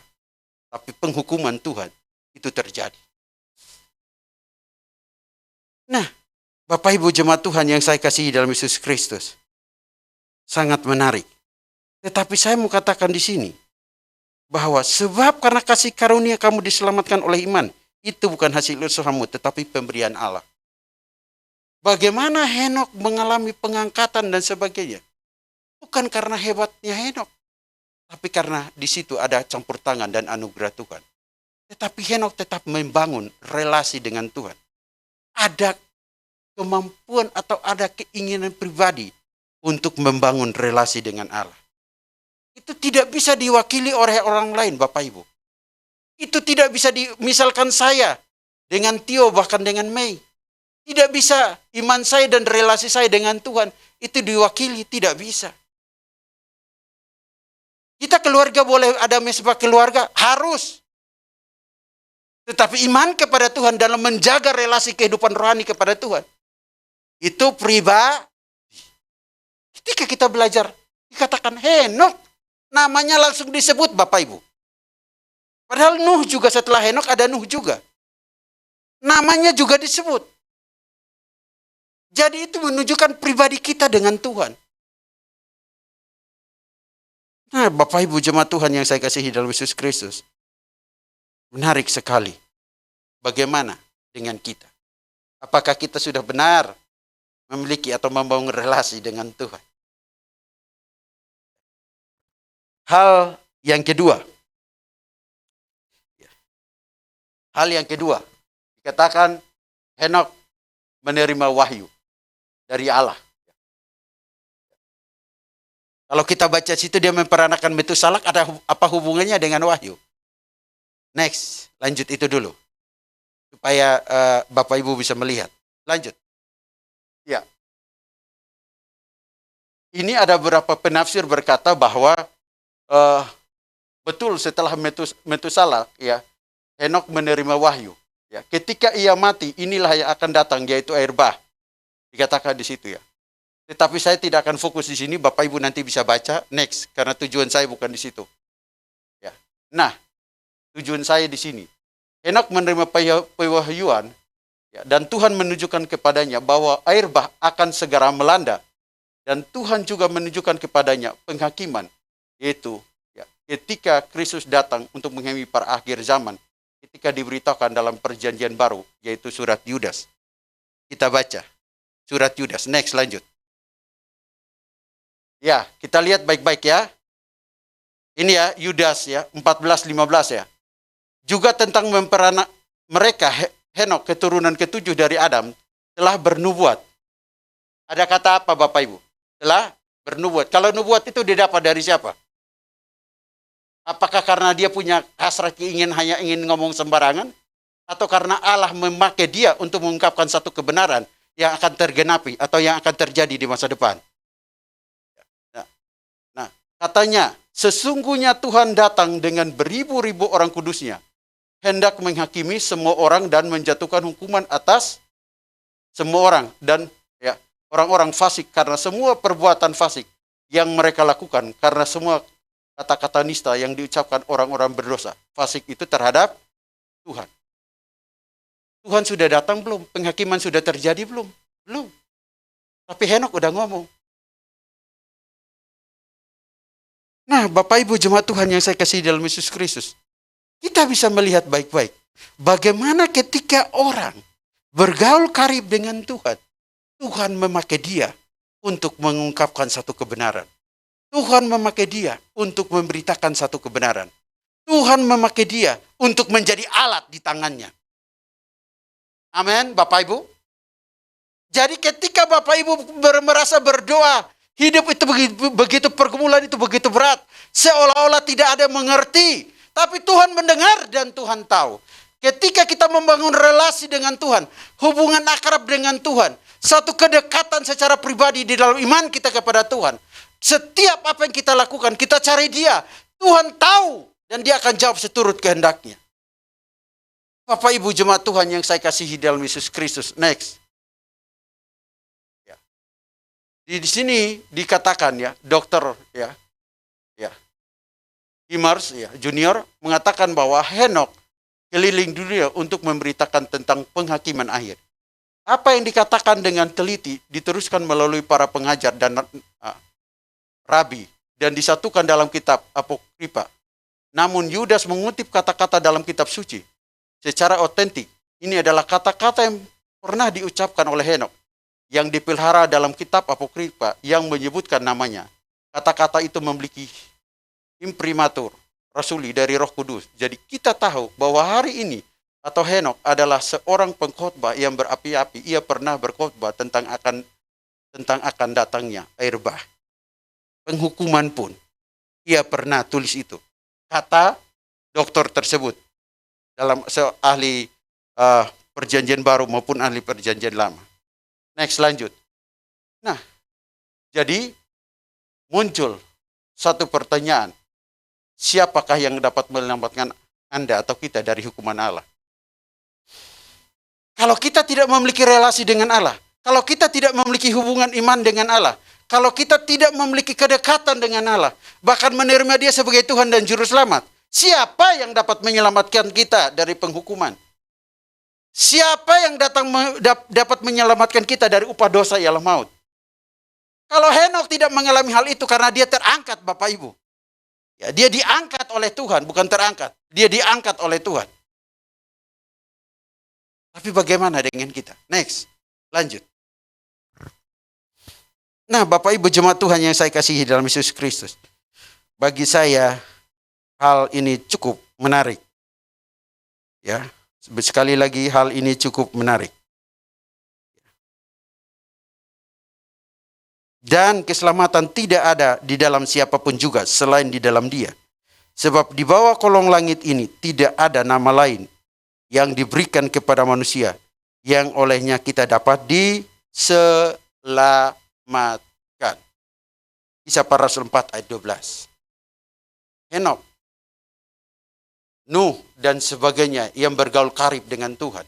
Tapi penghukuman Tuhan itu terjadi. Nah, Bapak Ibu jemaat Tuhan yang saya kasihi dalam Yesus Kristus, sangat menarik. Tetapi saya mau katakan di sini, bahwa sebab karena kasih karunia kamu diselamatkan oleh iman, itu bukan hasil usahamu, tetapi pemberian Allah. Bagaimana Henok mengalami pengangkatan dan sebagainya? Bukan karena hebatnya Henok, tapi karena di situ ada campur tangan dan anugerah Tuhan. Tetapi Henok tetap membangun relasi dengan Tuhan. Ada kemampuan atau ada keinginan pribadi untuk membangun relasi dengan Allah. Itu tidak bisa diwakili oleh orang lain, Bapak Ibu. Itu tidak bisa misalkan saya dengan Tio, bahkan dengan Mei. Tidak bisa iman saya dan relasi saya dengan Tuhan itu diwakili, tidak bisa. Kita keluarga boleh ada mesbah keluarga, harus. Tetapi iman kepada Tuhan dalam menjaga relasi kehidupan rohani kepada Tuhan, itu pribadi. Ketika kita belajar, dikatakan Henok, namanya langsung disebut Bapak Ibu. Padahal Nuh juga setelah Henok ada Nuh juga. Namanya juga disebut. Jadi itu menunjukkan pribadi kita dengan Tuhan. Nah, Bapak Ibu jemaat Tuhan yang saya kasihi dalam Yesus Kristus. Menarik sekali. Bagaimana dengan kita? Apakah kita sudah benar memiliki atau membangun relasi dengan Tuhan? Hal yang kedua. Dikatakan Henok menerima wahyu dari Allah. Kalau kita baca situ dia memperanakan Metusalak, ada apa hubungannya dengan wahyu? Next, lanjut itu dulu. Supaya Bapak Ibu bisa melihat. Lanjut. Ya. Ini ada beberapa penafsir berkata bahwa betul setelah Metusalak, ya, Henok menerima wahyu. Ya, ketika ia mati, inilah yang akan datang, yaitu air bah. Dikatakan di situ ya. Tetapi saya tidak akan fokus di sini, Bapak Ibu nanti bisa baca next, karena tujuan saya bukan di situ. Ya. Nah, tujuan saya di sini. Henok menerima pewahyuan, ya, dan Tuhan menunjukkan kepadanya bahwa air bah akan segera melanda, dan Tuhan juga menunjukkan kepadanya penghakiman, yaitu ya, ketika Kristus datang untuk menghakimi para akhir zaman, ketika diberitakan dalam perjanjian baru, yaitu surat Yudas. Kita baca surat Yudas. Next, lanjut. Ya, kita lihat baik-baik ya. Ini ya, Yudas ya, 14-15 ya. Juga tentang memperanak mereka, Henok, keturunan ketujuh dari Adam, telah bernubuat. Ada kata apa Bapak Ibu? Telah bernubuat. Kalau nubuat itu didapat dari siapa? Apakah karena dia punya hasrat hanya ingin ngomong sembarangan? Atau karena Allah memakai dia untuk mengungkapkan satu kebenaran yang akan tergenapi atau yang akan terjadi di masa depan? Katanya, sesungguhnya Tuhan datang dengan beribu-ribu orang kudusnya, hendak menghakimi semua orang dan menjatuhkan hukuman atas semua orang dan ya orang-orang fasik karena semua perbuatan fasik yang mereka lakukan, karena semua kata-kata nista yang diucapkan orang-orang berdosa. Fasik itu terhadap Tuhan. Tuhan sudah datang belum? Penghakiman sudah terjadi belum? Belum. Tapi Henok udah ngomong. Nah, Bapak Ibu jemaat Tuhan yang saya kasih dalam Yesus Kristus, kita bisa melihat baik-baik bagaimana ketika orang bergaul karib dengan Tuhan, Tuhan memakai dia untuk mengungkapkan satu kebenaran. Tuhan memakai dia untuk memberitakan satu kebenaran. Tuhan memakai dia untuk menjadi alat di tangannya. Amin, Bapak Ibu. Jadi ketika Bapak Ibu merasa berdoa, hidup itu begitu pergumulan itu begitu berat, seolah-olah tidak ada yang mengerti. Tapi Tuhan mendengar dan Tuhan tahu. Ketika kita membangun relasi dengan Tuhan, hubungan akrab dengan Tuhan, satu kedekatan secara pribadi di dalam iman kita kepada Tuhan, setiap apa yang kita lakukan, kita cari dia. Tuhan tahu dan dia akan jawab seturut kehendaknya. Bapak Ibu jemaat Tuhan yang saya kasihi dalam Yesus Kristus. Next. Di sini dikatakan ya, dokter ya Himars ya, junior mengatakan bahwa Henok keliling dunia untuk memberitakan tentang penghakiman akhir. Apa yang dikatakan dengan teliti diteruskan melalui para pengajar dan rabi dan disatukan dalam kitab Apokripa. Namun Yudas mengutip kata-kata dalam kitab suci secara otentik. Ini adalah kata-kata yang pernah diucapkan oleh Henok yang dipelihara dalam kitab Apokripa yang menyebutkan namanya. Kata-kata itu memiliki imprimatur rasuli dari Roh Kudus. Jadi kita tahu bahwa hari ini atau Henok adalah seorang pengkhotbah yang berapi-api. Ia pernah berkhotbah tentang akan datangnya air bah. Penghukuman pun ia pernah tulis itu. Kata dokter tersebut dalam ahli perjanjian baru maupun ahli perjanjian lama. Next, lanjut. Nah, jadi muncul satu pertanyaan. Siapakah yang dapat menyelamatkan Anda atau kita dari hukuman Allah? Kalau kita tidak memiliki relasi dengan Allah, kalau kita tidak memiliki hubungan iman dengan Allah, kalau kita tidak memiliki kedekatan dengan Allah, bahkan menerima dia sebagai Tuhan dan Juru Selamat, siapa yang dapat menyelamatkan kita dari penghukuman? Siapa yang dapat menyelamatkan kita dari upah dosa ialah maut? Kalau Henok tidak mengalami hal itu karena dia terangkat, Bapak Ibu. Ya, dia diangkat oleh Tuhan, bukan terangkat. Dia diangkat oleh Tuhan. Tapi bagaimana dengan kita? Next, lanjut. Nah, Bapak Ibu jemaat Tuhan yang saya kasihi dalam Yesus Kristus. Bagi saya, hal ini cukup menarik. Ya. Sekali lagi hal ini cukup menarik. Dan keselamatan tidak ada di dalam siapapun juga selain di dalam dia. Sebab di bawah kolong langit ini tidak ada nama lain yang diberikan kepada manusia yang olehnya kita dapat diselamatkan. Kisah Para Rasul 4 ayat 12. Henok, Nuh dan sebagainya yang bergaul karib dengan Tuhan,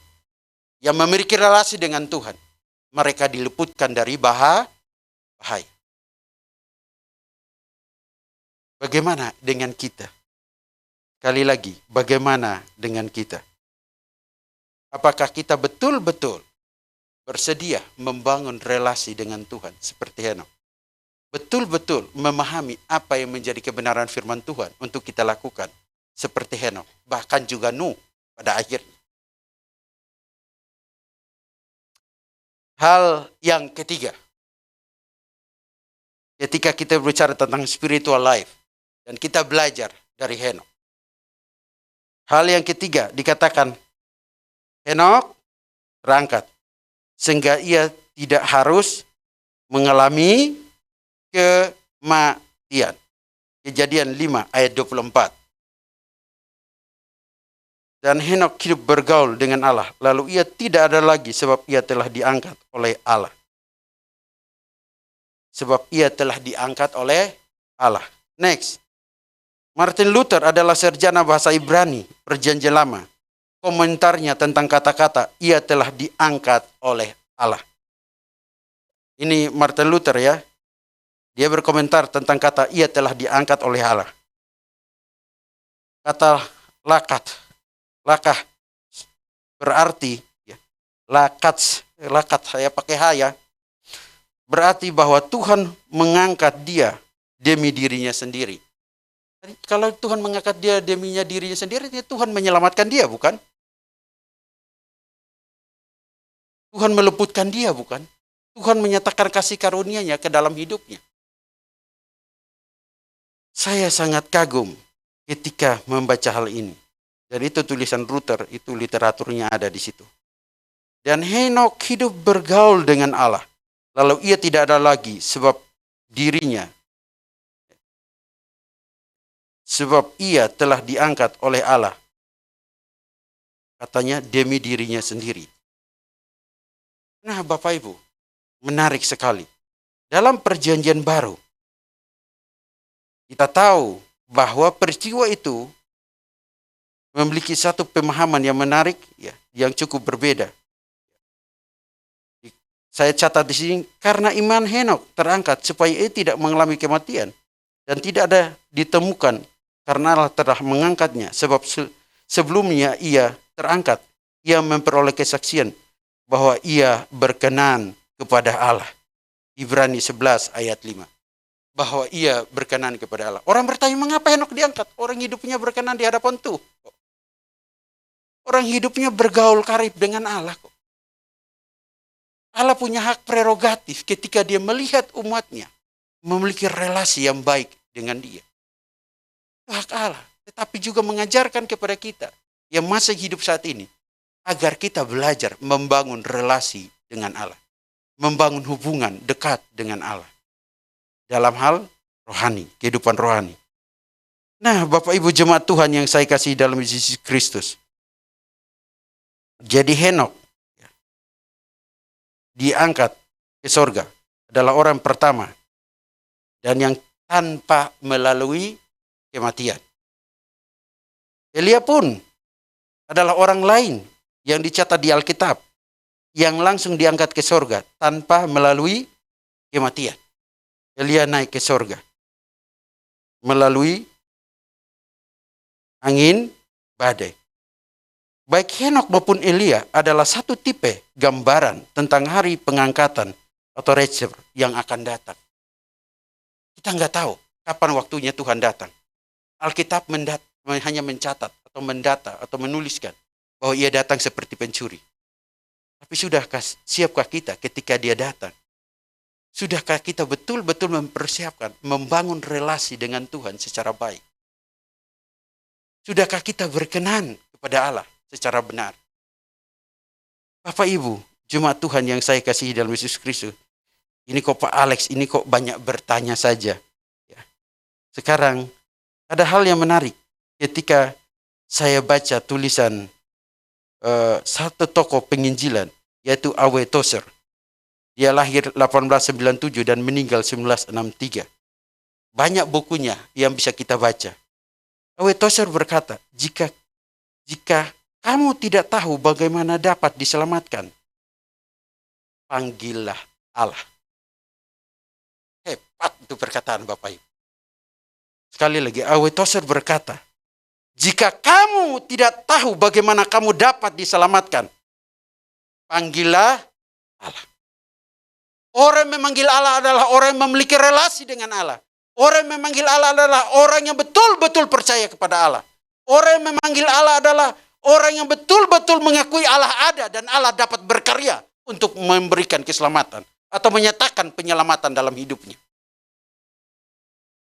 yang memiliki relasi dengan Tuhan, mereka diluputkan dari bahaya. Bagaimana dengan kita? Sekali lagi, bagaimana dengan kita? Apakah kita betul-betul bersedia membangun relasi dengan Tuhan seperti Henok? Betul-betul memahami apa yang menjadi kebenaran firman Tuhan untuk kita lakukan seperti Henok, bahkan juga Nuh pada akhirnya. Hal yang ketiga, ketika kita berbicara tentang spiritual life dan kita belajar dari Henok. Hal yang ketiga dikatakan Henok terangkat sehingga ia tidak harus mengalami kematian. Kejadian 5 ayat 24. Dan Henok hidup bergaul dengan Allah. Lalu ia tidak ada lagi sebab ia telah diangkat oleh Allah. Sebab ia telah diangkat oleh Allah. Next. Martin Luther adalah sarjana bahasa Ibrani Perjanjian Lama. Komentarnya tentang kata-kata ia telah diangkat oleh Allah. Ini Martin Luther ya. Dia berkomentar tentang kata ia telah diangkat oleh Allah. Kata lakah berarti ya, lakat saya pakai H ya. Berarti bahwa Tuhan mengangkat dia demi dirinya sendiri. Jadi, kalau Tuhan mengangkat dia demi dirinya sendiri, Tuhan menyelamatkan dia, bukan? Tuhan meluputkan dia, bukan? Tuhan menyatakan kasih karunia-Nya ke dalam hidupnya. Saya sangat kagum ketika membaca hal ini. Dan itu tulisan Luther, itu literaturnya ada di situ. Dan Henokh hidup bergaul dengan Allah. Lalu ia tidak ada lagi sebab dirinya. Sebab ia telah diangkat oleh Allah. Katanya demi dirinya sendiri. Nah Bapak Ibu, menarik sekali. Dalam perjanjian baru, kita tahu bahwa peristiwa itu memiliki satu pemahaman yang menarik, ya, yang cukup berbeda. Saya catat di sini, karena iman Henokh terangkat supaya ia tidak mengalami kematian dan tidak ada ditemukan karena Allah telah mengangkatnya. Sebab sebelumnya ia terangkat, ia memperoleh kesaksian bahwa ia berkenan kepada Allah. Ibrani 11 ayat 5. Bahwa ia berkenan kepada Allah. Orang bertanya, mengapa Henokh diangkat? Orang hidupnya berkenan di hadapan Tuhan. Orang hidupnya bergaul karib dengan Allah kok. Allah punya hak prerogatif ketika dia melihat umatnya memiliki relasi yang baik dengan dia. Itu hak Allah. Tetapi juga mengajarkan kepada kita yang masih hidup saat ini, agar kita belajar membangun relasi dengan Allah. Membangun hubungan dekat dengan Allah. Dalam hal rohani, kehidupan rohani. Nah Bapak Ibu jemaat Tuhan yang saya kasih dalam Yesus Kristus. Jadi Henokh diangkat ke sorga adalah orang pertama dan yang tanpa melalui kematian. Elia pun adalah orang lain yang dicatat di Alkitab yang langsung diangkat ke sorga tanpa melalui kematian. Elia naik ke sorga melalui angin badai. Baik Henokh maupun Elia adalah satu tipe gambaran tentang hari pengangkatan atau rapture yang akan datang. Kita nggak tahu kapan waktunya Tuhan datang. Alkitab hanya mencatat atau mendata atau menuliskan bahwa ia datang seperti pencuri. Tapi sudahkah siapkah kita ketika dia datang? Sudahkah kita betul-betul mempersiapkan, membangun relasi dengan Tuhan secara baik? Sudahkah kita berkenan kepada Allah secara benar? Bapak Ibu, jemaat Tuhan yang saya kasihi dalam Yesus Kristus. Ini kok Pak Alex, ini kok banyak bertanya saja. Ya. Sekarang ada hal yang menarik ketika saya baca tulisan satu tokoh penginjilan, yaitu A.W. Tozer. Dia lahir 1897 dan meninggal 1963. Banyak bukunya yang bisa kita baca. A.W. Tozer berkata, jika kamu tidak tahu bagaimana dapat diselamatkan, panggillah Allah. Hebat itu perkataan Bapak Ibu. Sekali lagi, A.W. Tozer berkata, jika kamu tidak tahu bagaimana kamu dapat diselamatkan, panggillah Allah. Orang yang memanggil Allah adalah orang yang memiliki relasi dengan Allah. Orang yang memanggil Allah adalah orang yang betul-betul percaya kepada Allah. Orang yang memanggil Allah adalah orang yang betul-betul mengakui Allah ada dan Allah dapat berkarya untuk memberikan keselamatan atau menyatakan penyelamatan dalam hidupnya.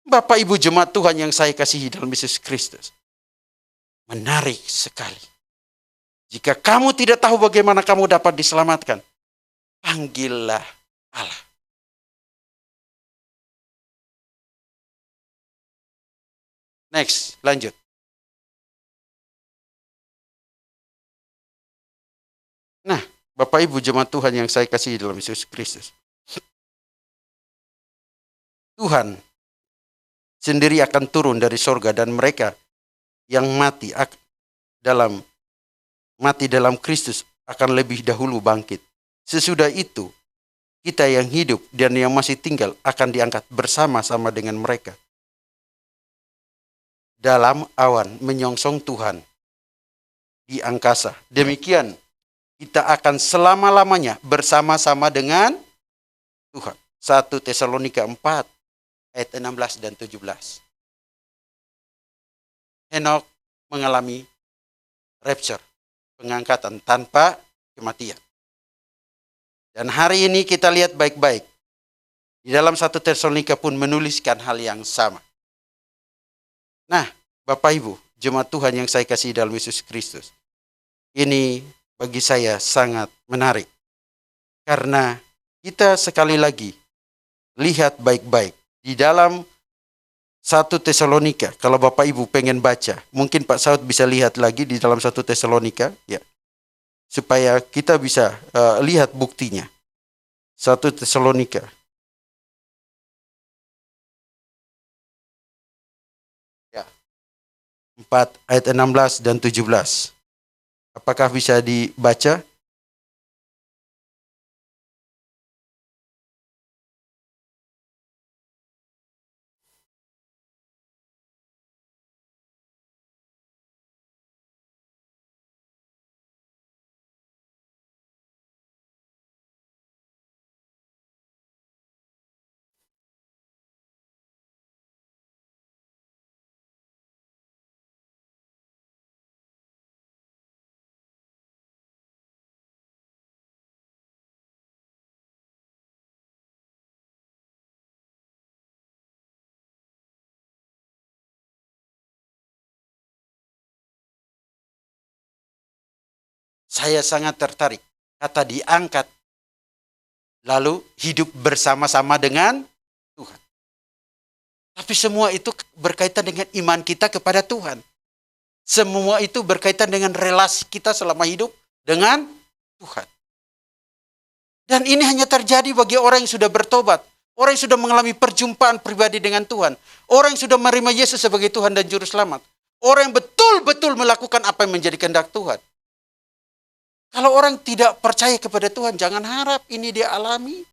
Bapak Ibu jemaat Tuhan yang saya kasihi dalam Yesus Kristus. Menarik sekali. Jika kamu tidak tahu bagaimana kamu dapat diselamatkan, panggillah Allah. Next, lanjut. Nah, Bapak Ibu jemaat Tuhan yang saya kasihi dalam Yesus Kristus. Tuhan sendiri akan turun dari sorga, dan mereka yang mati dalam Kristus akan lebih dahulu bangkit. Sesudah itu, kita yang hidup dan yang masih tinggal akan diangkat bersama-sama dengan mereka dalam awan menyongsong Tuhan di angkasa. Demikian kita akan selama-lamanya bersama-sama dengan Tuhan. 1 Tesalonika 4 ayat 16 dan 17. Henok mengalami rapture, pengangkatan tanpa kematian. Dan hari ini kita lihat baik-baik. Di dalam 1 Tesalonika pun menuliskan hal yang sama. Nah, Bapak Ibu, jemaat Tuhan yang saya kasih dalam Yesus Kristus. Ini bagi saya sangat menarik. Karena kita sekali lagi lihat baik-baik. Di dalam 1 Tesalonika, kalau Bapak Ibu pengen baca, mungkin Pak Saud bisa lihat lagi di dalam 1 Tesalonika, ya, supaya kita bisa lihat buktinya. 1 Tesalonika. Ya. 4 ayat 16 dan 17. Apakah bisa dibaca? Saya sangat tertarik. Kata diangkat, lalu hidup bersama-sama dengan Tuhan. Tapi semua itu berkaitan dengan iman kita kepada Tuhan. Semua itu berkaitan dengan relasi kita selama hidup dengan Tuhan. Dan ini hanya terjadi bagi orang yang sudah bertobat. Orang yang sudah mengalami perjumpaan pribadi dengan Tuhan. Orang yang sudah menerima Yesus sebagai Tuhan dan Juru Selamat. Orang yang betul-betul melakukan apa yang menjadi kehendak Tuhan. Kalau orang tidak percaya kepada Tuhan, jangan harap ini dia alami.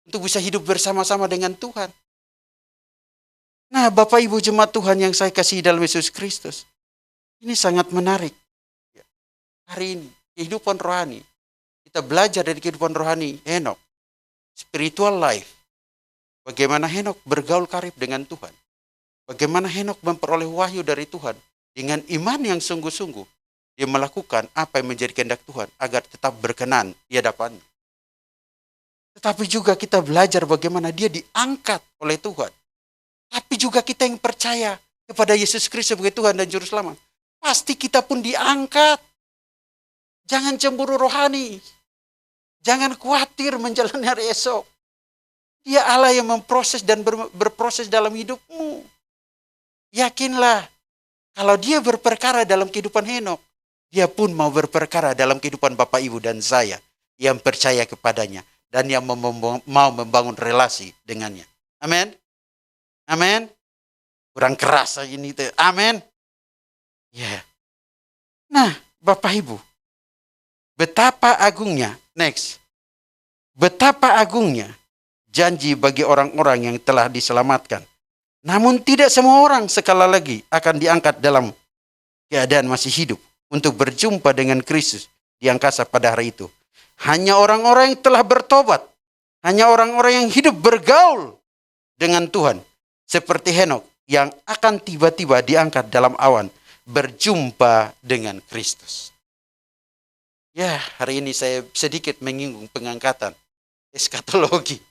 Untuk bisa hidup bersama-sama dengan Tuhan. Nah, Bapak Ibu jemaat Tuhan yang saya kasih dalam Yesus Kristus. Ini sangat menarik. Hari ini, kehidupan rohani. Kita belajar dari kehidupan rohani Henok. Spiritual life. Bagaimana Henok bergaul karib dengan Tuhan. Bagaimana Henok memperoleh wahyu dari Tuhan. Dengan iman yang sungguh-sungguh. Dia melakukan apa yang menjadi kehendak Tuhan agar tetap berkenan di hadapannya. Tetapi juga kita belajar bagaimana dia diangkat oleh Tuhan. Tapi juga kita yang percaya kepada Yesus Kristus sebagai Tuhan dan Juru Selamat. Pasti kita pun diangkat. Jangan cemburu rohani. Jangan khawatir menjalani hari esok. Dia Allah yang memproses dan berproses dalam hidupmu. Yakinlah, kalau dia berperkara dalam kehidupan Henok, dia pun mau berperkara dalam kehidupan Bapak Ibu dan saya yang percaya kepadanya dan yang mau membangun relasi dengannya. Amin. Amin. Kurang keras ini. Amin. Ya. Nah, Bapak Ibu, betapa agungnya, next. Betapa agungnya janji bagi orang-orang yang telah diselamatkan. Namun tidak semua orang sekali lagi akan diangkat dalam keadaan masih hidup untuk berjumpa dengan Kristus di angkasa pada hari itu. Hanya orang-orang yang telah bertobat. Hanya orang-orang yang hidup bergaul dengan Tuhan. Seperti Henok yang akan tiba-tiba diangkat dalam awan. Berjumpa dengan Kristus. Ya, hari ini saya sedikit menyinggung pengangkatan. Eskatologi.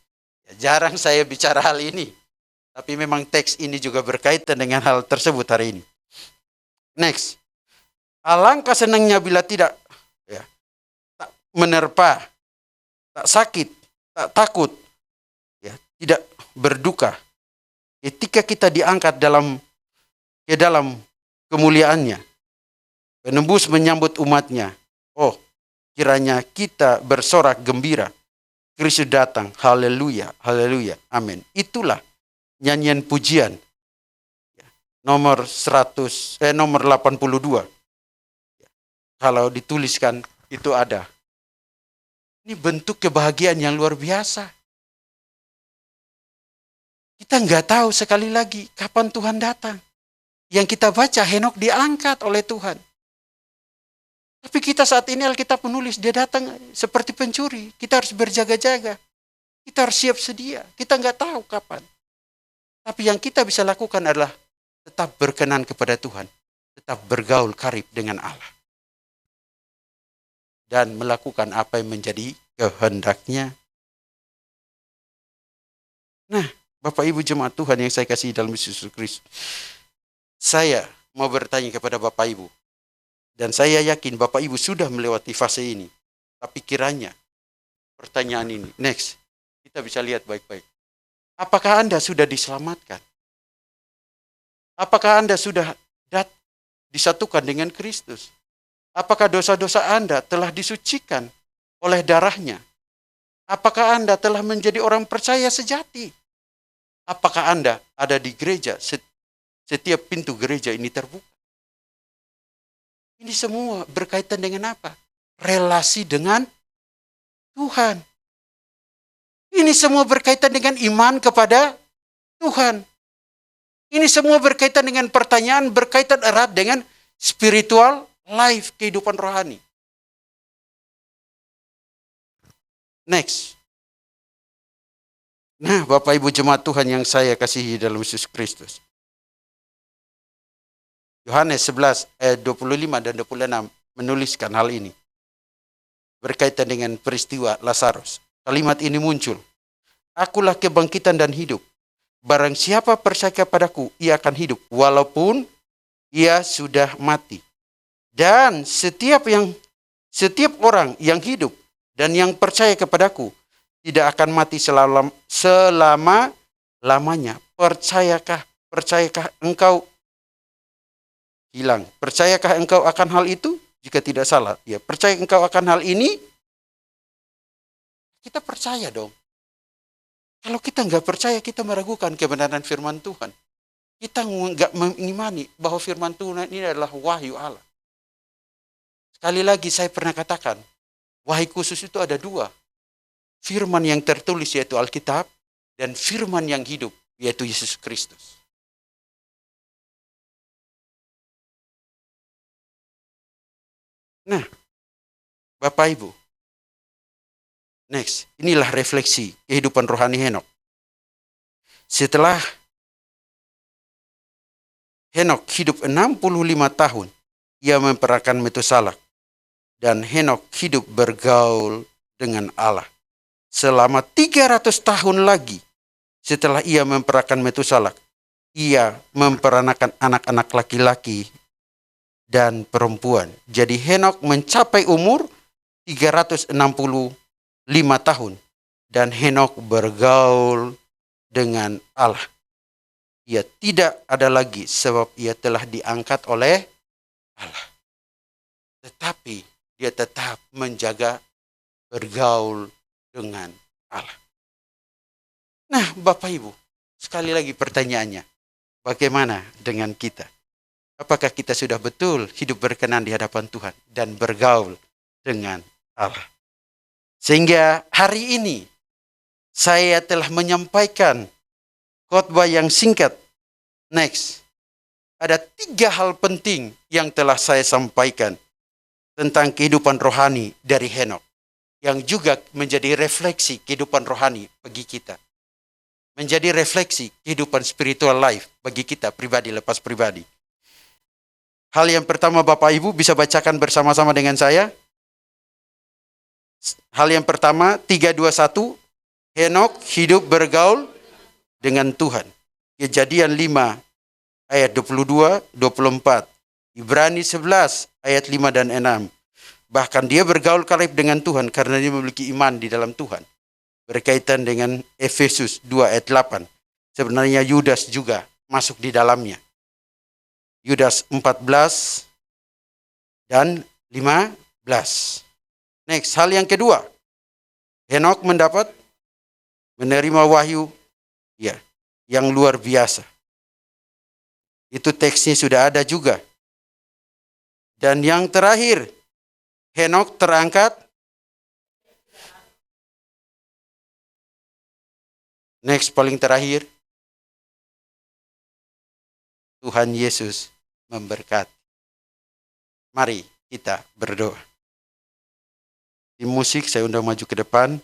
Ya, jarang saya bicara hal ini. Tapi memang teks ini juga berkaitan dengan hal tersebut hari ini. Next. Alangkah senangnya bila tidak tak menerpa, tak sakit, tak takut, tidak berduka. Ketika kita diangkat ke dalam kemuliaannya, penembus menyambut umatnya. Oh, kiranya kita bersorak gembira. Kristus datang, haleluya, haleluya, amin. Itulah nyanyian pujian nomor 82. Kalau dituliskan itu ada. Ini bentuk kebahagiaan yang luar biasa. Kita nggak tahu sekali lagi kapan Tuhan datang. Yang kita baca, Henok diangkat oleh Tuhan. Tapi kita saat ini Alkitab menulis dia datang seperti pencuri. Kita harus berjaga-jaga. Kita harus siap sedia. Kita nggak tahu kapan. Tapi yang kita bisa lakukan adalah tetap berkenan kepada Tuhan. Tetap bergaul karib dengan Allah. Dan melakukan apa yang menjadi kehendaknya. Nah, Bapak Ibu jemaat Tuhan yang saya kasih dalam Yesus Kristus. Saya mau bertanya kepada Bapak Ibu. Dan saya yakin Bapak Ibu sudah melewati fase ini. Tapi kiranya pertanyaan ini, next, kita bisa lihat baik-baik. Apakah Anda sudah diselamatkan? Apakah Anda sudah disatukan dengan Kristus? Apakah dosa-dosa Anda telah disucikan oleh darahnya? Apakah Anda telah menjadi orang percaya sejati? Apakah Anda ada di gereja? Setiap pintu gereja ini terbuka. Ini semua berkaitan dengan apa? Relasi dengan Tuhan. Ini semua berkaitan dengan iman kepada Tuhan. Ini semua berkaitan dengan pertanyaan, berkaitan erat dengan spiritual life, kehidupan rohani. Next. Nah, Bapak Ibu jemaat Tuhan yang saya kasihi dalam Yesus Kristus. Yohanes 11 ayat 25 dan 26 menuliskan hal ini. Berkaitan dengan peristiwa Lazarus. Kalimat ini muncul. Akulah kebangkitan dan hidup. Barang siapa percaya kepadaku, ia akan hidup. Walaupun ia sudah mati. Dan setiap orang yang hidup dan yang percaya kepadaku tidak akan mati selama-lamanya. Percayakah engkau hilang? Percayakah engkau akan hal itu? Jika tidak salah, ya percaya engkau akan hal ini? Kita percaya dong. Kalau kita nggak percaya, kita meragukan kebenaran firman Tuhan. Kita nggak mengimani bahwa firman Tuhan ini adalah wahyu Allah. Sekali lagi saya pernah katakan, wahyu khusus itu ada dua. Firman yang tertulis yaitu Alkitab, dan firman yang hidup yaitu Yesus Kristus. Nah, Bapak Ibu, next, inilah refleksi kehidupan rohani Henok. Setelah Henok hidup 65 tahun, ia memperakan Metusalak. Dan Henok hidup bergaul dengan Allah. Selama 300 tahun lagi setelah ia memperakan Metusalak, ia memperanakan anak-anak laki-laki dan perempuan. Jadi Henok mencapai umur 365 tahun. Dan Henok bergaul dengan Allah. Ia tidak ada lagi sebab ia telah diangkat oleh Allah. Tetapi dia tetap menjaga bergaul dengan Allah. Nah, Bapak Ibu, sekali lagi pertanyaannya, bagaimana dengan kita? Apakah kita sudah betul hidup berkenan di hadapan Tuhan dan bergaul dengan Allah? Sehingga hari ini saya telah menyampaikan khotbah yang singkat. Next, ada 3 hal penting yang telah saya sampaikan tentang kehidupan rohani dari Henok, yang juga menjadi refleksi kehidupan rohani bagi kita. Menjadi refleksi kehidupan spiritual life bagi kita pribadi lepas pribadi. Hal yang pertama Bapak Ibu bisa bacakan bersama-sama dengan saya. Hal yang pertama, 321, Henok hidup bergaul dengan Tuhan. Kejadian 5 ayat 22, 24. Ibrani 11 ayat 5 dan 6. Bahkan dia bergaul karib dengan Tuhan karena dia memiliki iman di dalam Tuhan. Berkaitan dengan Efesus 2 ayat 8. Sebenarnya Yudas juga masuk di dalamnya. Yudas 14 dan 15. Next, hal yang kedua. Henok menerima wahyu. Ya. yang luar biasa. Itu teksnya sudah ada juga. Dan yang terakhir, Henokh terangkat. Next, paling terakhir, Tuhan Yesus memberkati. Mari kita berdoa. Di musik saya undang maju ke depan.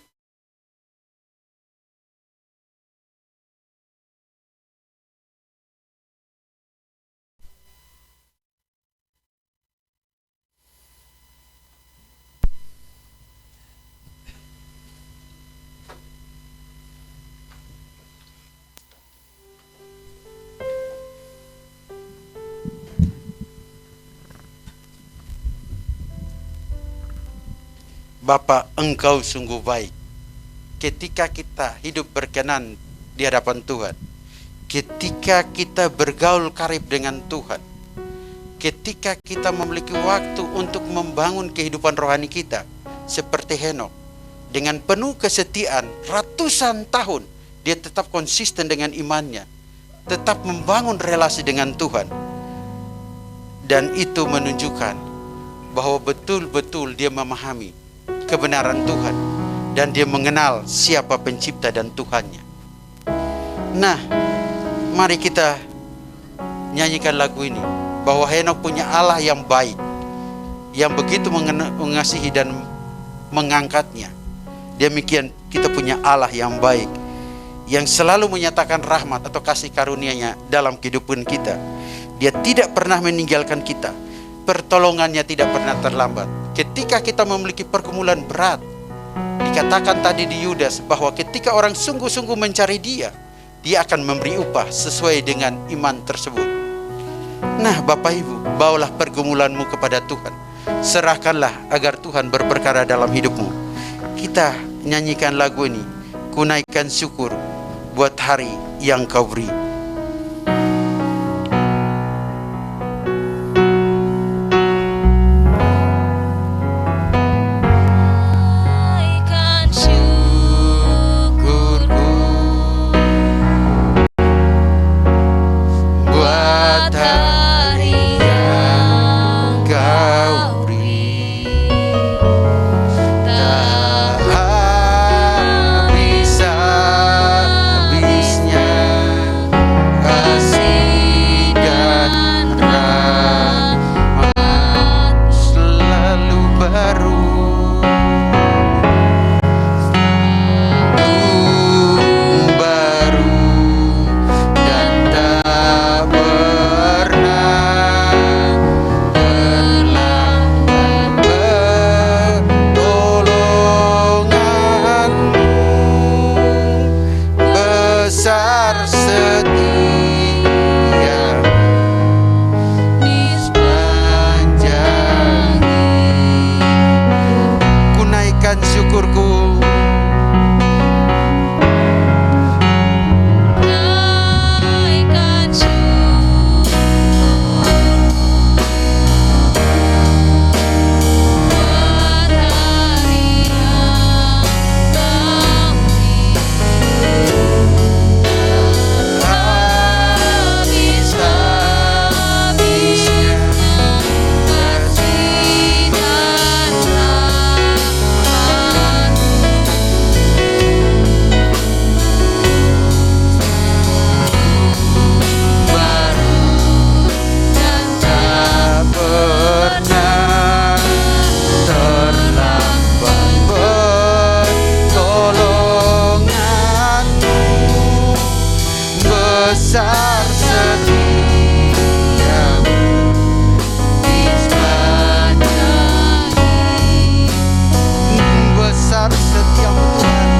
Bapa, Engkau sungguh baik. Ketika kita hidup berkenan di hadapan Tuhan, ketika kita bergaul karib dengan Tuhan, ketika kita memiliki waktu untuk membangun kehidupan rohani kita, seperti Henokh, dengan penuh kesetiaan ratusan tahun, dia tetap konsisten dengan imannya, tetap membangun relasi dengan Tuhan. Dan itu menunjukkan bahwa betul-betul dia memahami kebenaran Tuhan, dan dia mengenal siapa pencipta dan Tuhannya. Nah, mari kita nyanyikan lagu ini, bahwa Henokh punya Allah yang baik, yang begitu mengasihi dan mengangkatnya. Demikian kita punya Allah yang baik, yang selalu menyatakan rahmat atau kasih karunia-Nya dalam kehidupan kita. Dia tidak pernah meninggalkan kita, pertolongannya tidak pernah terlambat. Ketika kita memiliki pergumulan berat, dikatakan tadi di Yudas bahwa ketika orang sungguh-sungguh mencari Dia, Dia akan memberi upah sesuai dengan iman tersebut. Nah, Bapak Ibu, bawalah pergumulanmu kepada Tuhan. Serahkanlah agar Tuhan berperkara dalam hidupmu. Kita nyanyikan lagu ini, ku naikkan syukur buat hari yang Kau beri. Naikkan syukurku Buat hari yang Kau beri, tak habis-habisnya kasih dan rahmat selalu baru. Baru dan tak pernah terlambat pertolonganmu, besar setia di sepanjang hidup. Ku naikkan syukurku naikkan syukurku buat hari yang Kau beri. Habis-habisnya kasih dan baru dan tak pernah terlambat pertolonganmu, besar setiamu di sepanjang hidup. Besar setiamu Tuhan,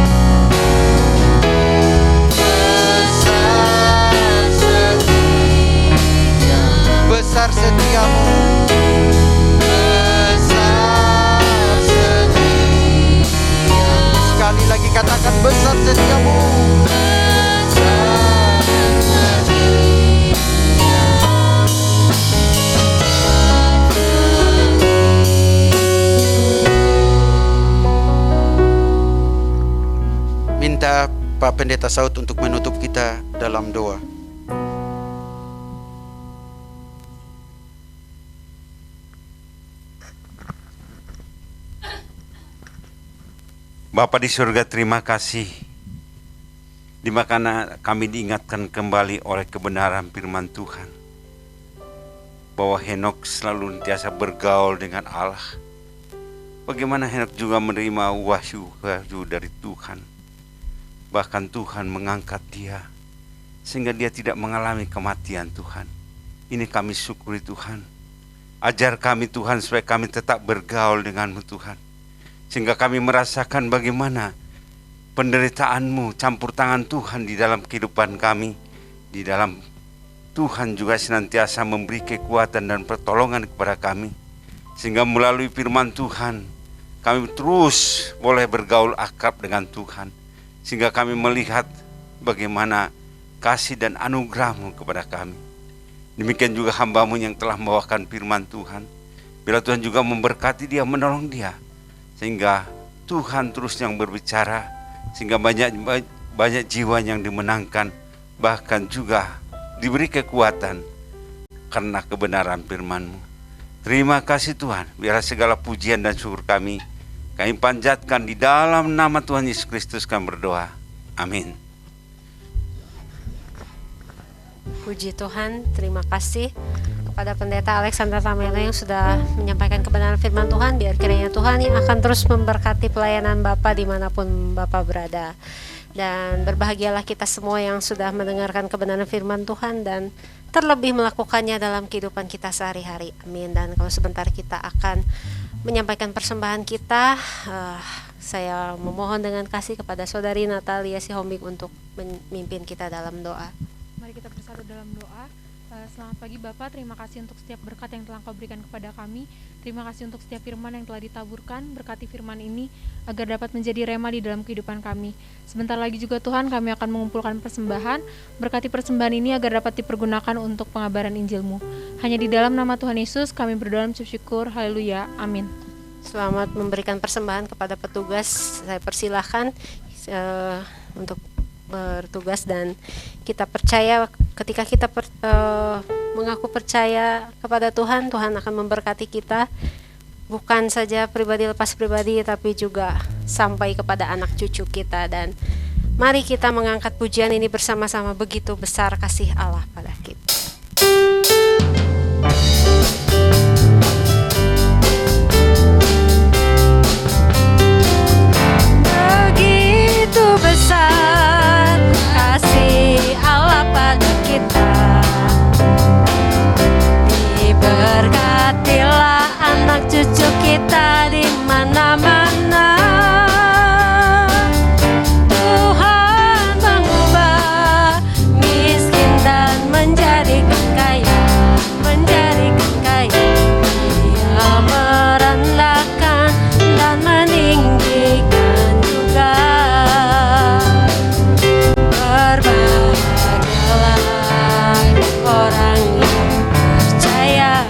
besar setiamu, besar setiamu. Sekali lagi katakan besar setiamu. Besar setiamu. Minta Pak Pendeta Saud untuk menutup kita dalam doa. Bapa di surga, terima kasih di mana kami diingatkan kembali oleh kebenaran firman Tuhan bahwa Henokh selalu sentiasa bergaul dengan Allah. Bagaimana Henokh juga menerima wahyu dari Tuhan. Bahkan Tuhan mengangkat dia sehingga dia tidak mengalami kematian Tuhan. Ini kami syukuri Tuhan. Ajar kami Tuhan supaya kami tetap bergaul dengan-Mu Tuhan. Sehingga kami merasakan bagaimana penderitaan-Mu, campur tangan Tuhan di dalam kehidupan kami. Di dalam Tuhan juga senantiasa memberi kekuatan dan pertolongan kepada kami. Sehingga melalui firman Tuhan, kami terus boleh bergaul akrab dengan Tuhan. Sehingga kami melihat bagaimana kasih dan anugerah-Mu kepada kami. Demikian juga hamba-Mu yang telah membawakan firman Tuhan. Bila Tuhan juga memberkati dia, menolong dia. Sehingga Tuhan terus yang berbicara, sehingga banyak jiwa yang dimenangkan, bahkan juga diberi kekuatan karena kebenaran firman-Mu. Terima kasih Tuhan, biarlah segala pujian dan syukur kami panjatkan di dalam nama Tuhan Yesus Kristus kami berdoa. Amin. Puji Tuhan, terima kasih kepada Pendeta Alexander Tamela yang sudah menyampaikan kebenaran firman Tuhan. Biar kiranya Tuhan yang akan terus memberkati pelayanan Bapak dimanapun Bapak berada. Dan berbahagialah kita semua yang sudah mendengarkan kebenaran firman Tuhan dan terlebih melakukannya dalam kehidupan kita sehari-hari. Amin. Dan kalau sebentar kita akan menyampaikan persembahan kita, saya memohon dengan kasih kepada Saudari Natalia Sihombing untuk memimpin kita dalam doa. Mari kita bersatu dalam doa. Selamat pagi Bapak, terima kasih untuk setiap berkat yang telah Kau berikan kepada kami. Terima kasih untuk setiap firman yang telah ditaburkan. Berkati firman ini agar dapat menjadi rema di dalam kehidupan kami. Sebentar lagi juga Tuhan, kami akan mengumpulkan persembahan. Berkati persembahan ini agar dapat dipergunakan untuk pengabaran Injil-Mu. Hanya di dalam nama Tuhan Yesus kami berdoa dan bersyukur. Haleluya, amin. Selamat memberikan persembahan kepada petugas. Saya persilahkan untuk bertugas, dan kita percaya ketika kita mengaku percaya kepada Tuhan, Tuhan akan memberkati kita, bukan saja pribadi lepas pribadi, tapi juga sampai kepada anak cucu kita. Dan mari kita mengangkat pujian ini bersama-sama, begitu besar kasih Allah pada kita. Begitu besar kasih Allah pada kita, diberkatilah anak cucu kita di mana-mana. Tuhan mengubah miskin dan menjadikan kaya, menjadikan kaya. Dia merendahkan dan meninggikan juga. Berbahagialah orang yang percaya,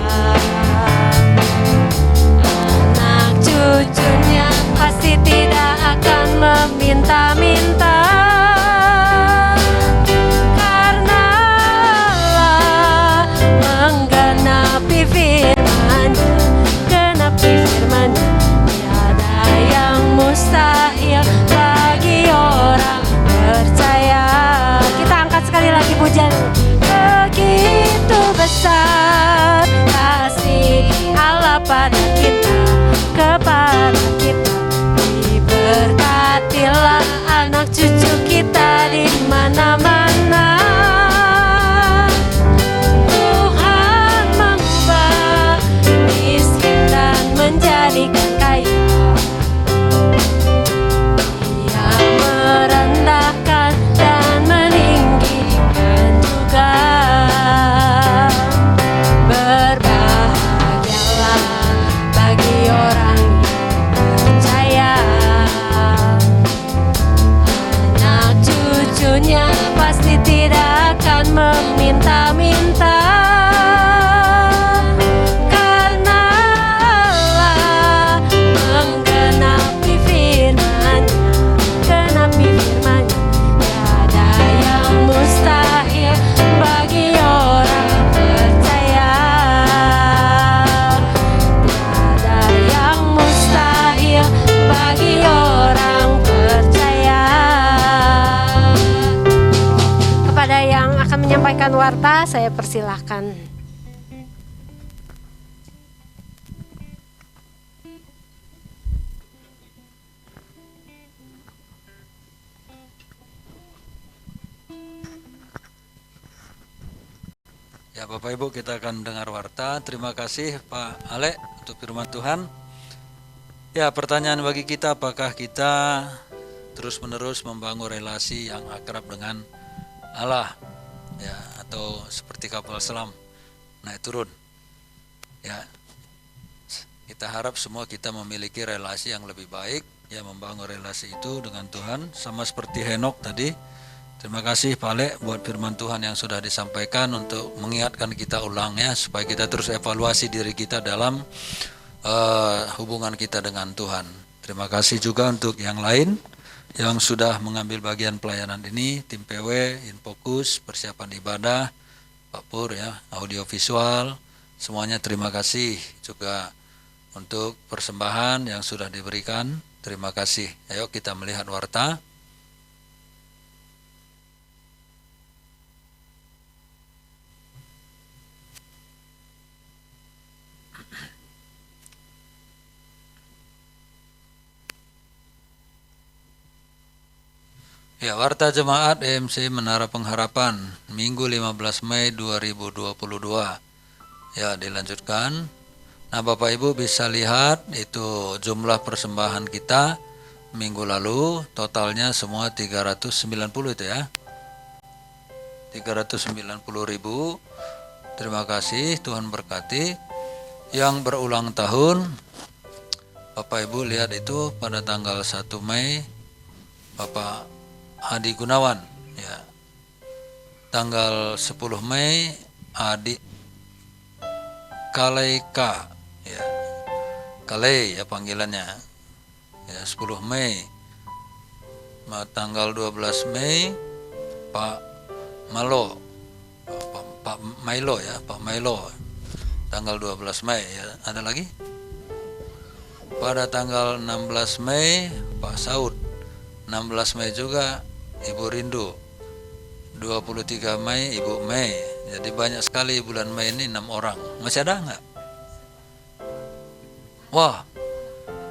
anak cucunya pasti tidak akan meminta-minta, karena Allah menggenapi firman-Nya, genapi firman-Nya. Tiada yang mustahil bagi orang percaya. Kita angkat sekali lagi pujian. Begitu besar kasih Allah pada kita, kepada kita. Diberkatilah anak cucu kita di mana-mana. Tuhan mengubah miskin dan menjadikan kaya. Dia merendahkan dan meninggikan juga. Berbahagialah bagi orang yang percaya, anak cucunya pasti tidak akan meminta-minta, karena Allah menggenapi firman-Nya, genapi firman-Nya. menyampaikan warta, saya persilahkan. Ya Bapak Ibu, kita akan mendengar warta. Terima kasih Pak Ale untuk firman Tuhan. Ya, pertanyaan bagi kita, apakah kita terus-menerus membangun relasi yang akrab dengan Allah, ya, atau seperti kapal selam naik turun. Ya, kita harap semua kita memiliki relasi yang lebih baik, ya, membangun relasi itu dengan Tuhan, sama seperti Henok tadi. Terima kasih Pak Ale buat firman Tuhan yang sudah disampaikan untuk mengingatkan kita ulang, ya, supaya kita terus evaluasi diri kita dalam hubungan kita dengan Tuhan. Terima kasih juga untuk yang lain yang sudah mengambil bagian pelayanan ini, tim PW, Infokus, persiapan ibadah, Pak Pur, ya, audiovisual, semuanya terima kasih juga untuk persembahan yang sudah diberikan. Terima kasih. Ayo kita melihat warta. Ya, warta jemaat EMC Menara Pengharapan, Minggu 15 Mei 2022. Ya, dilanjutkan. Nah, Bapak Ibu bisa lihat itu jumlah persembahan kita minggu lalu, totalnya semua 390 itu ya. 390.000. Terima kasih, Tuhan berkati. Yang berulang tahun, Bapak Ibu lihat itu pada tanggal 1 Mei, Bapak Adi Gunawan, ya. Tanggal 10 Mei Adi Kaleika, ya. Kale ya panggilannya. Ya, 10 Mei. Tanggal 12 Mei Pak Malo. Pak Milo, ya, Pak Milo. Tanggal 12 Mei, ya. Ada lagi? Pada tanggal 16 Mei Pak Saud. 16 Mei juga Ibu Rindu, 23 Mei Ibu Mei. Jadi banyak sekali bulan Mei ini 6 orang. Masih ada nggak? Wah,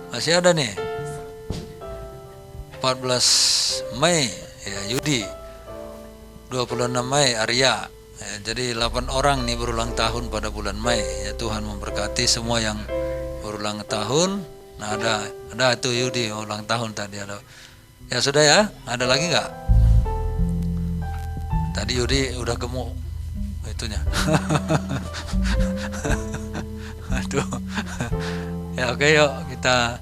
masih ada nih. 14 Mei ya Yudi, 26 Mei Arya. Ya, jadi 8 orang nih berulang tahun pada bulan Mei. Ya, Tuhan memberkati semua yang berulang tahun. Nah, ada itu Yudi ulang tahun tadi ada. Ya sudah ya, ada lagi nggak? Tadi Yudi udah gemuk itunya. Aduh. Ya oke, yuk kita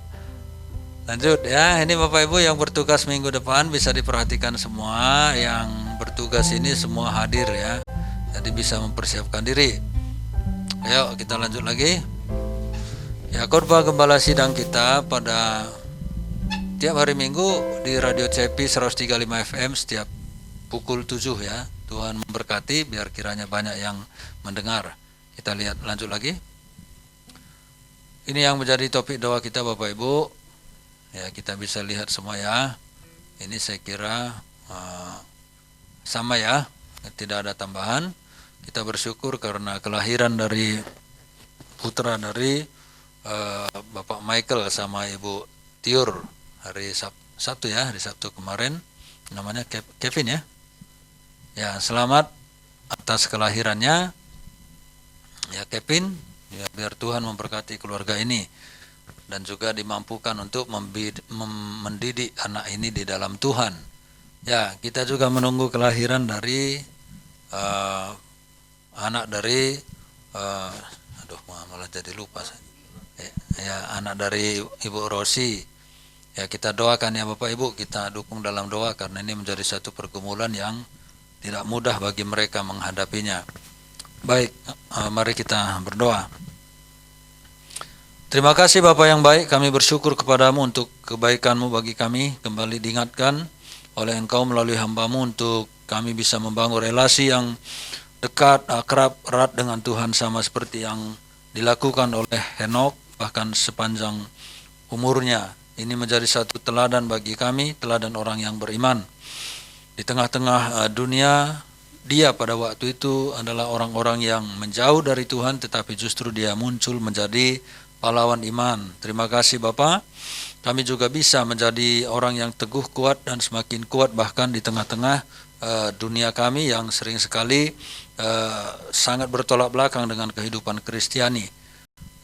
lanjut ya. Ini Bapak Ibu yang bertugas minggu depan bisa diperhatikan semua. Yang bertugas ini semua hadir ya. Jadi bisa mempersiapkan diri. Ayo kita lanjut lagi. Ya, khotbah gembala sidang kita pada tiap hari Minggu di Radio CP 103.5 FM setiap pukul 7 ya. Tuhan memberkati biar kiranya banyak yang mendengar. Kita lihat lanjut lagi. Ini yang menjadi topik doa kita Bapak Ibu. Ya, kita bisa lihat semua ya. Ini saya kira sama ya, tidak ada tambahan. Kita bersyukur karena kelahiran dari putra dari Bapak Michael sama Ibu Tiur hari Sabtu ya, hari Sabtu kemarin, namanya Kevin ya. Ya, selamat atas kelahirannya ya Kevin. Ya, biar Tuhan memberkati keluarga ini dan juga dimampukan untuk mendidik anak ini di dalam Tuhan. Ya, kita juga menunggu kelahiran dari anak dari malah jadi lupa saya. Ya, anak dari Ibu Rosi. Ya, kita doakan ya Bapak Ibu, kita dukung dalam doa karena ini menjadi satu pergumulan yang tidak mudah bagi mereka menghadapinya. Baik, mari kita berdoa. Terima kasih Bapa yang baik, kami bersyukur kepadamu untuk kebaikan-Mu bagi kami. Kembali diingatkan oleh Engkau melalui hamba-Mu untuk kami bisa membangun relasi yang dekat, akrab, erat dengan Tuhan sama seperti yang dilakukan oleh Henok bahkan sepanjang umurnya. Ini menjadi satu teladan bagi kami, teladan orang yang beriman. Di tengah-tengah dunia dia pada waktu itu adalah orang-orang yang menjauh dari Tuhan, tetapi justru dia muncul menjadi pahlawan iman. Terima kasih Bapak. Kami juga bisa menjadi orang yang teguh, kuat, dan semakin kuat bahkan di tengah-tengah dunia kami yang sering sekali sangat bertolak belakang dengan kehidupan Kristiani.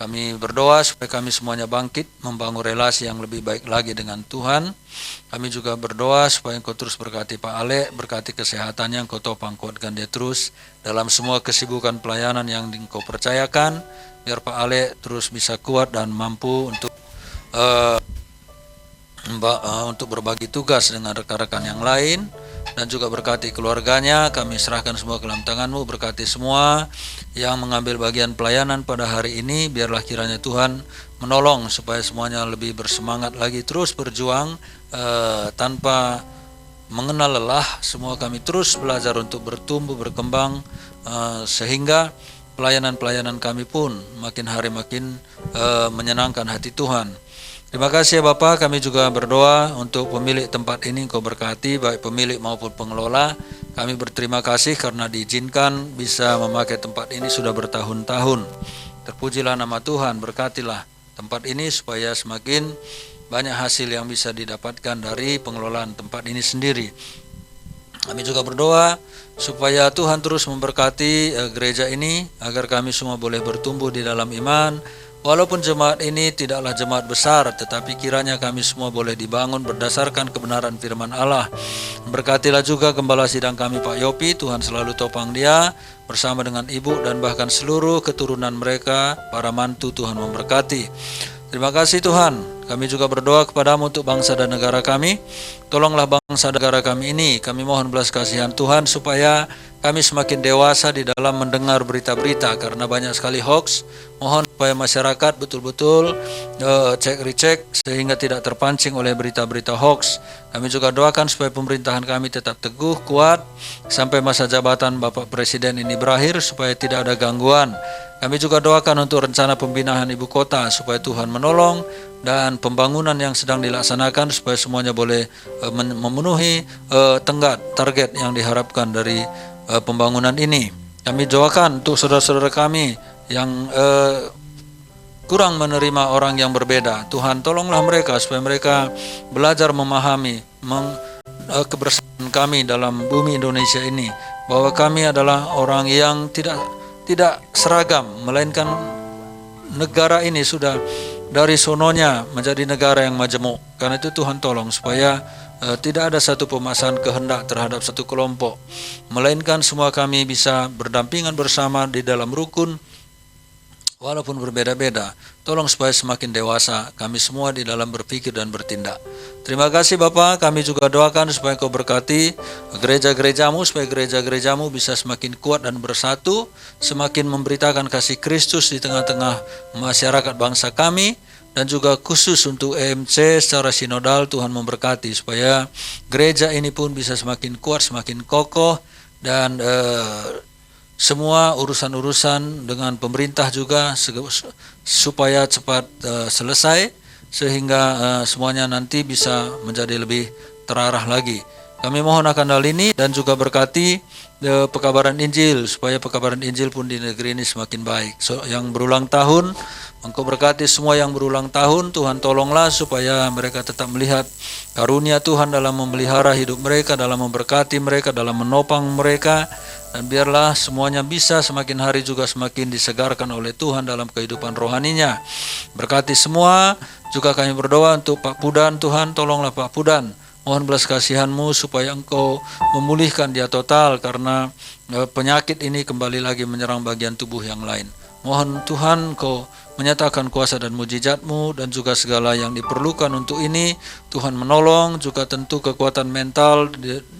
Kami berdoa supaya kami semuanya bangkit, membangun relasi yang lebih baik lagi dengan Tuhan. Kami juga berdoa supaya Engkau terus berkati Pak Alek, berkati kesehatannya, Engkau topang kuatkan dia terus dalam semua kesibukan pelayanan yang Engkau percayakan, biar Pak Alek terus bisa kuat dan mampu untuk berbagi tugas dengan rekan-rekan yang lain, dan juga berkati keluarganya. Kami serahkan semua ke dalam tangan-Mu, berkati semua yang mengambil bagian pelayanan pada hari ini. Biarlah kiranya Tuhan menolong supaya semuanya lebih bersemangat lagi, terus berjuang tanpa mengenal lelah. Semua kami terus belajar untuk bertumbuh, berkembang, sehingga pelayanan-pelayanan kami pun makin hari makin menyenangkan hati Tuhan. Terima kasih ya Bapak, kami juga berdoa untuk pemilik tempat ini, Engkau berkati, baik pemilik maupun pengelola. Kami berterima kasih karena diizinkan bisa memakai tempat ini sudah bertahun-tahun. Terpujilah nama Tuhan, berkatilah tempat ini supaya semakin banyak hasil yang bisa didapatkan dari pengelolaan tempat ini sendiri. Kami juga berdoa supaya Tuhan terus memberkati gereja ini, agar kami semua boleh bertumbuh di dalam iman. Walaupun jemaat ini tidaklah jemaat besar, tetapi kiranya kami semua boleh dibangun berdasarkan kebenaran firman Allah. Berkatilah juga gembala sidang kami Pak Yopi, Tuhan selalu topang dia bersama dengan ibu dan bahkan seluruh keturunan mereka, para mantu, Tuhan memberkati. Terima kasih Tuhan. Kami juga berdoa kepadamu untuk bangsa dan negara kami. Tolonglah bangsa dan negara kami ini. Kami mohon belas kasihan Tuhan supaya kami semakin dewasa di dalam mendengar berita-berita, karena banyak sekali hoax. Mohon supaya masyarakat betul-betul cek-recek sehingga tidak terpancing oleh berita-berita hoax. Kami juga doakan supaya pemerintahan kami tetap teguh, kuat sampai masa jabatan Bapak Presiden ini berakhir, supaya tidak ada gangguan. Kami juga doakan untuk rencana pembinaan ibu kota supaya Tuhan menolong, dan pembangunan yang sedang dilaksanakan supaya semuanya boleh memenuhi tenggat target yang diharapkan dari pembangunan ini. Kami doakan untuk saudara-saudara kami yang kurang menerima orang yang berbeda. Tuhan tolonglah mereka supaya mereka belajar memahami kebersamaan kami dalam bumi Indonesia ini, bahwa kami adalah orang yang tidak seragam, melainkan negara ini sudah dari sononya menjadi negara yang majemuk. Karena itu Tuhan tolong supaya tidak ada satu pemaksaan kehendak terhadap satu kelompok, melainkan semua kami bisa berdampingan bersama di dalam rukun walaupun berbeda-beda. Tolong supaya semakin dewasa kami semua di dalam berpikir dan bertindak. Terima kasih Bapak, kami juga doakan supaya Kau berkati gereja-gerejamu, supaya gereja-gerejamu bisa semakin kuat dan bersatu, semakin memberitakan kasih Kristus di tengah-tengah masyarakat bangsa kami, dan juga khusus untuk EMC secara sinodal. Tuhan memberkati supaya gereja ini pun bisa semakin kuat, semakin kokoh, dan semua urusan-urusan dengan pemerintah juga supaya cepat selesai, sehingga semuanya nanti bisa menjadi lebih terarah lagi. Kami mohon akan hal ini, dan juga berkati pekabaran Injil, supaya pekabaran Injil pun di negeri ini semakin baik. Yang berulang tahun, Engkau berkati semua yang berulang tahun. Tuhan tolonglah supaya mereka tetap melihat karunia Tuhan dalam memelihara hidup mereka, dalam memberkati mereka, dalam menopang mereka. Dan biarlah semuanya bisa semakin hari juga semakin disegarkan oleh Tuhan dalam kehidupan rohaninya. Berkati semua. Juga kami berdoa untuk Pak Pudan. Tuhan tolonglah Pak Pudan. Mohon belas kasihan-Mu supaya Engkau memulihkan dia total, karena penyakit ini kembali lagi menyerang bagian tubuh yang lain. Mohon Tuhan Engkau menyatakan kuasa dan mujizat-Mu, dan juga segala yang diperlukan untuk ini Tuhan menolong. Juga tentu kekuatan mental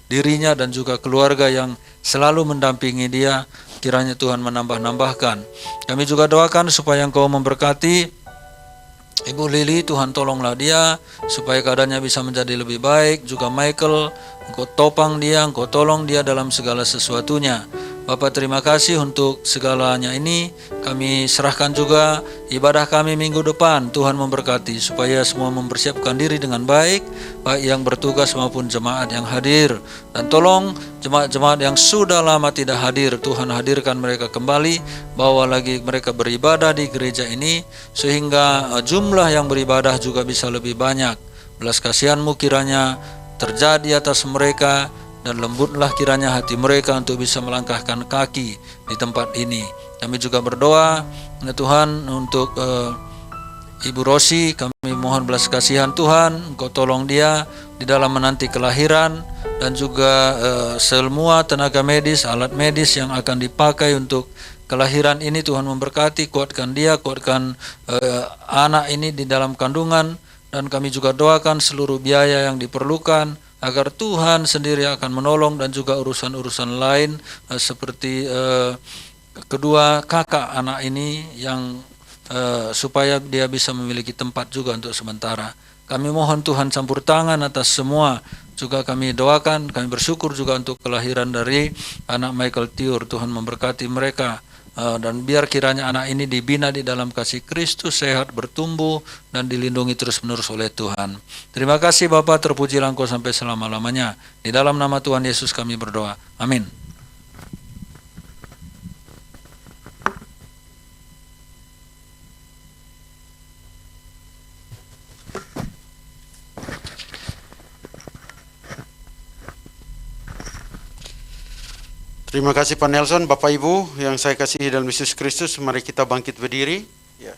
dirinya dan juga keluarga yang selalu mendampingi dia, kiranya Tuhan menambah-nambahkan. Kami juga doakan supaya Engkau memberkati Ibu Lili. Tuhan tolonglah dia supaya keadaannya bisa menjadi lebih baik. Juga Michael, Engkau topang dia, Engkau tolong dia dalam segala sesuatunya. Bapak terima kasih untuk segalanya ini. Kami serahkan juga ibadah kami minggu depan. Tuhan memberkati supaya semua mempersiapkan diri dengan baik, baik yang bertugas maupun jemaat yang hadir. Dan tolong jemaat-jemaat yang sudah lama tidak hadir, Tuhan hadirkan mereka kembali, bawa lagi mereka beribadah di gereja ini, sehingga jumlah yang beribadah juga bisa lebih banyak. Belas kasihan-Mu kiranya terjadi atas mereka, dan lembutlah kiranya hati mereka untuk bisa melangkahkan kaki di tempat ini. Kami juga berdoa ya Tuhan untuk Ibu Rosi, kami mohon belas kasihan Tuhan, Engkau tolong dia di dalam menanti kelahiran, dan juga semua tenaga medis, alat medis yang akan dipakai untuk kelahiran ini. Tuhan memberkati, kuatkan dia, kuatkan anak ini di dalam kandungan, dan kami juga doakan seluruh biaya yang diperlukan, agar Tuhan sendiri akan menolong, dan juga urusan-urusan lain seperti kedua kakak anak ini yang supaya dia bisa memiliki tempat juga untuk sementara. Kami mohon Tuhan campur tangan atas semua. Juga kami doakan, kami bersyukur juga untuk kelahiran dari anak Michael Tiur. Tuhan memberkati mereka. Dan biar kiranya anak ini dibina di dalam kasih Kristus, sehat, bertumbuh, dan dilindungi terus-menerus oleh Tuhan. Terima kasih Bapa, terpujilah Engkau sampai selama-lamanya. Di dalam nama Tuhan Yesus kami berdoa. Amin. Terima kasih Pak Nelson, Bapak Ibu yang saya kasihi dalam Yesus Kristus. Mari kita bangkit berdiri. Ya.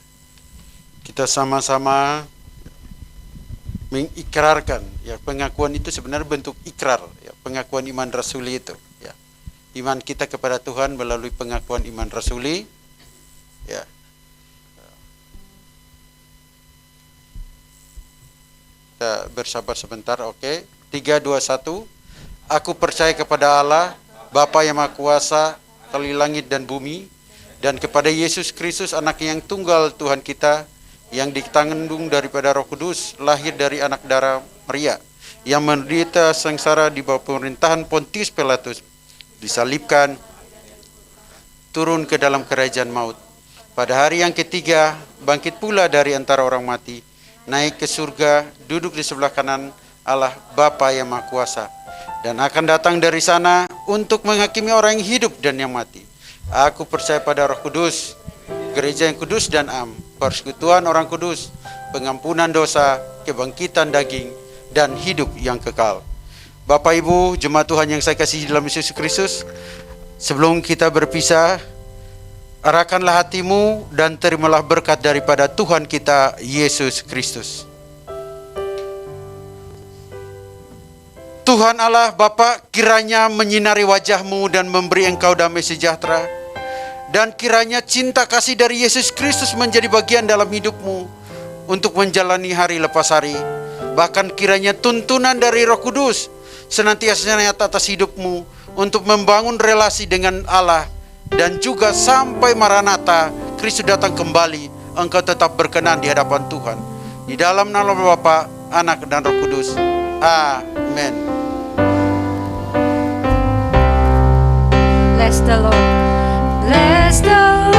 Kita sama-sama mengikrarkan. Ya, pengakuan itu sebenarnya bentuk ikrar. Ya, pengakuan iman rasuli itu. Ya. Iman kita kepada Tuhan melalui pengakuan iman rasuli. Ya. Kita bersabar sebentar, oke. 3, 2, 1. Aku percaya kepada Allah, Bapa yang Maha Kuasa, Kali langit dan bumi, dan kepada Yesus Kristus, Anak-Nya yang tunggal Tuhan kita, yang dikandung daripada Roh Kudus, lahir dari anak darah Maria, yang menderita sengsara di bawah pemerintahan Pontius Pilatus, disalibkan, turun ke dalam kerajaan maut. Pada hari yang ketiga, bangkit pula dari antara orang mati, naik ke surga, duduk di sebelah kanan Allah Bapa yang Maha Kuasa, dan akan datang dari sana untuk menghakimi orang yang hidup dan yang mati. Aku percaya pada Roh Kudus, gereja yang kudus dan am, persekutuan orang kudus, pengampunan dosa, kebangkitan daging, dan hidup yang kekal. Bapak Ibu, jemaat Tuhan yang saya kasihi dalam Yesus Kristus, sebelum kita berpisah, arahkanlah hatimu dan terimalah berkat daripada Tuhan kita Yesus Kristus. Tuhan Allah Bapa, kiranya menyinari wajah-Mu dan memberi Engkau damai sejahtera, dan kiranya cinta kasih dari Yesus Kristus menjadi bagian dalam hidup-Mu untuk menjalani hari lepas hari. Bahkan kiranya tuntunan dari Roh Kudus senantiasa nyata atas hidup-Mu untuk membangun relasi dengan Allah, dan juga sampai Maranatha, Kristus datang kembali, Engkau tetap berkenan di hadapan Tuhan. Di dalam nama Bapa, Anak, dan Roh Kudus. Amin. Bless the Lord. Bless the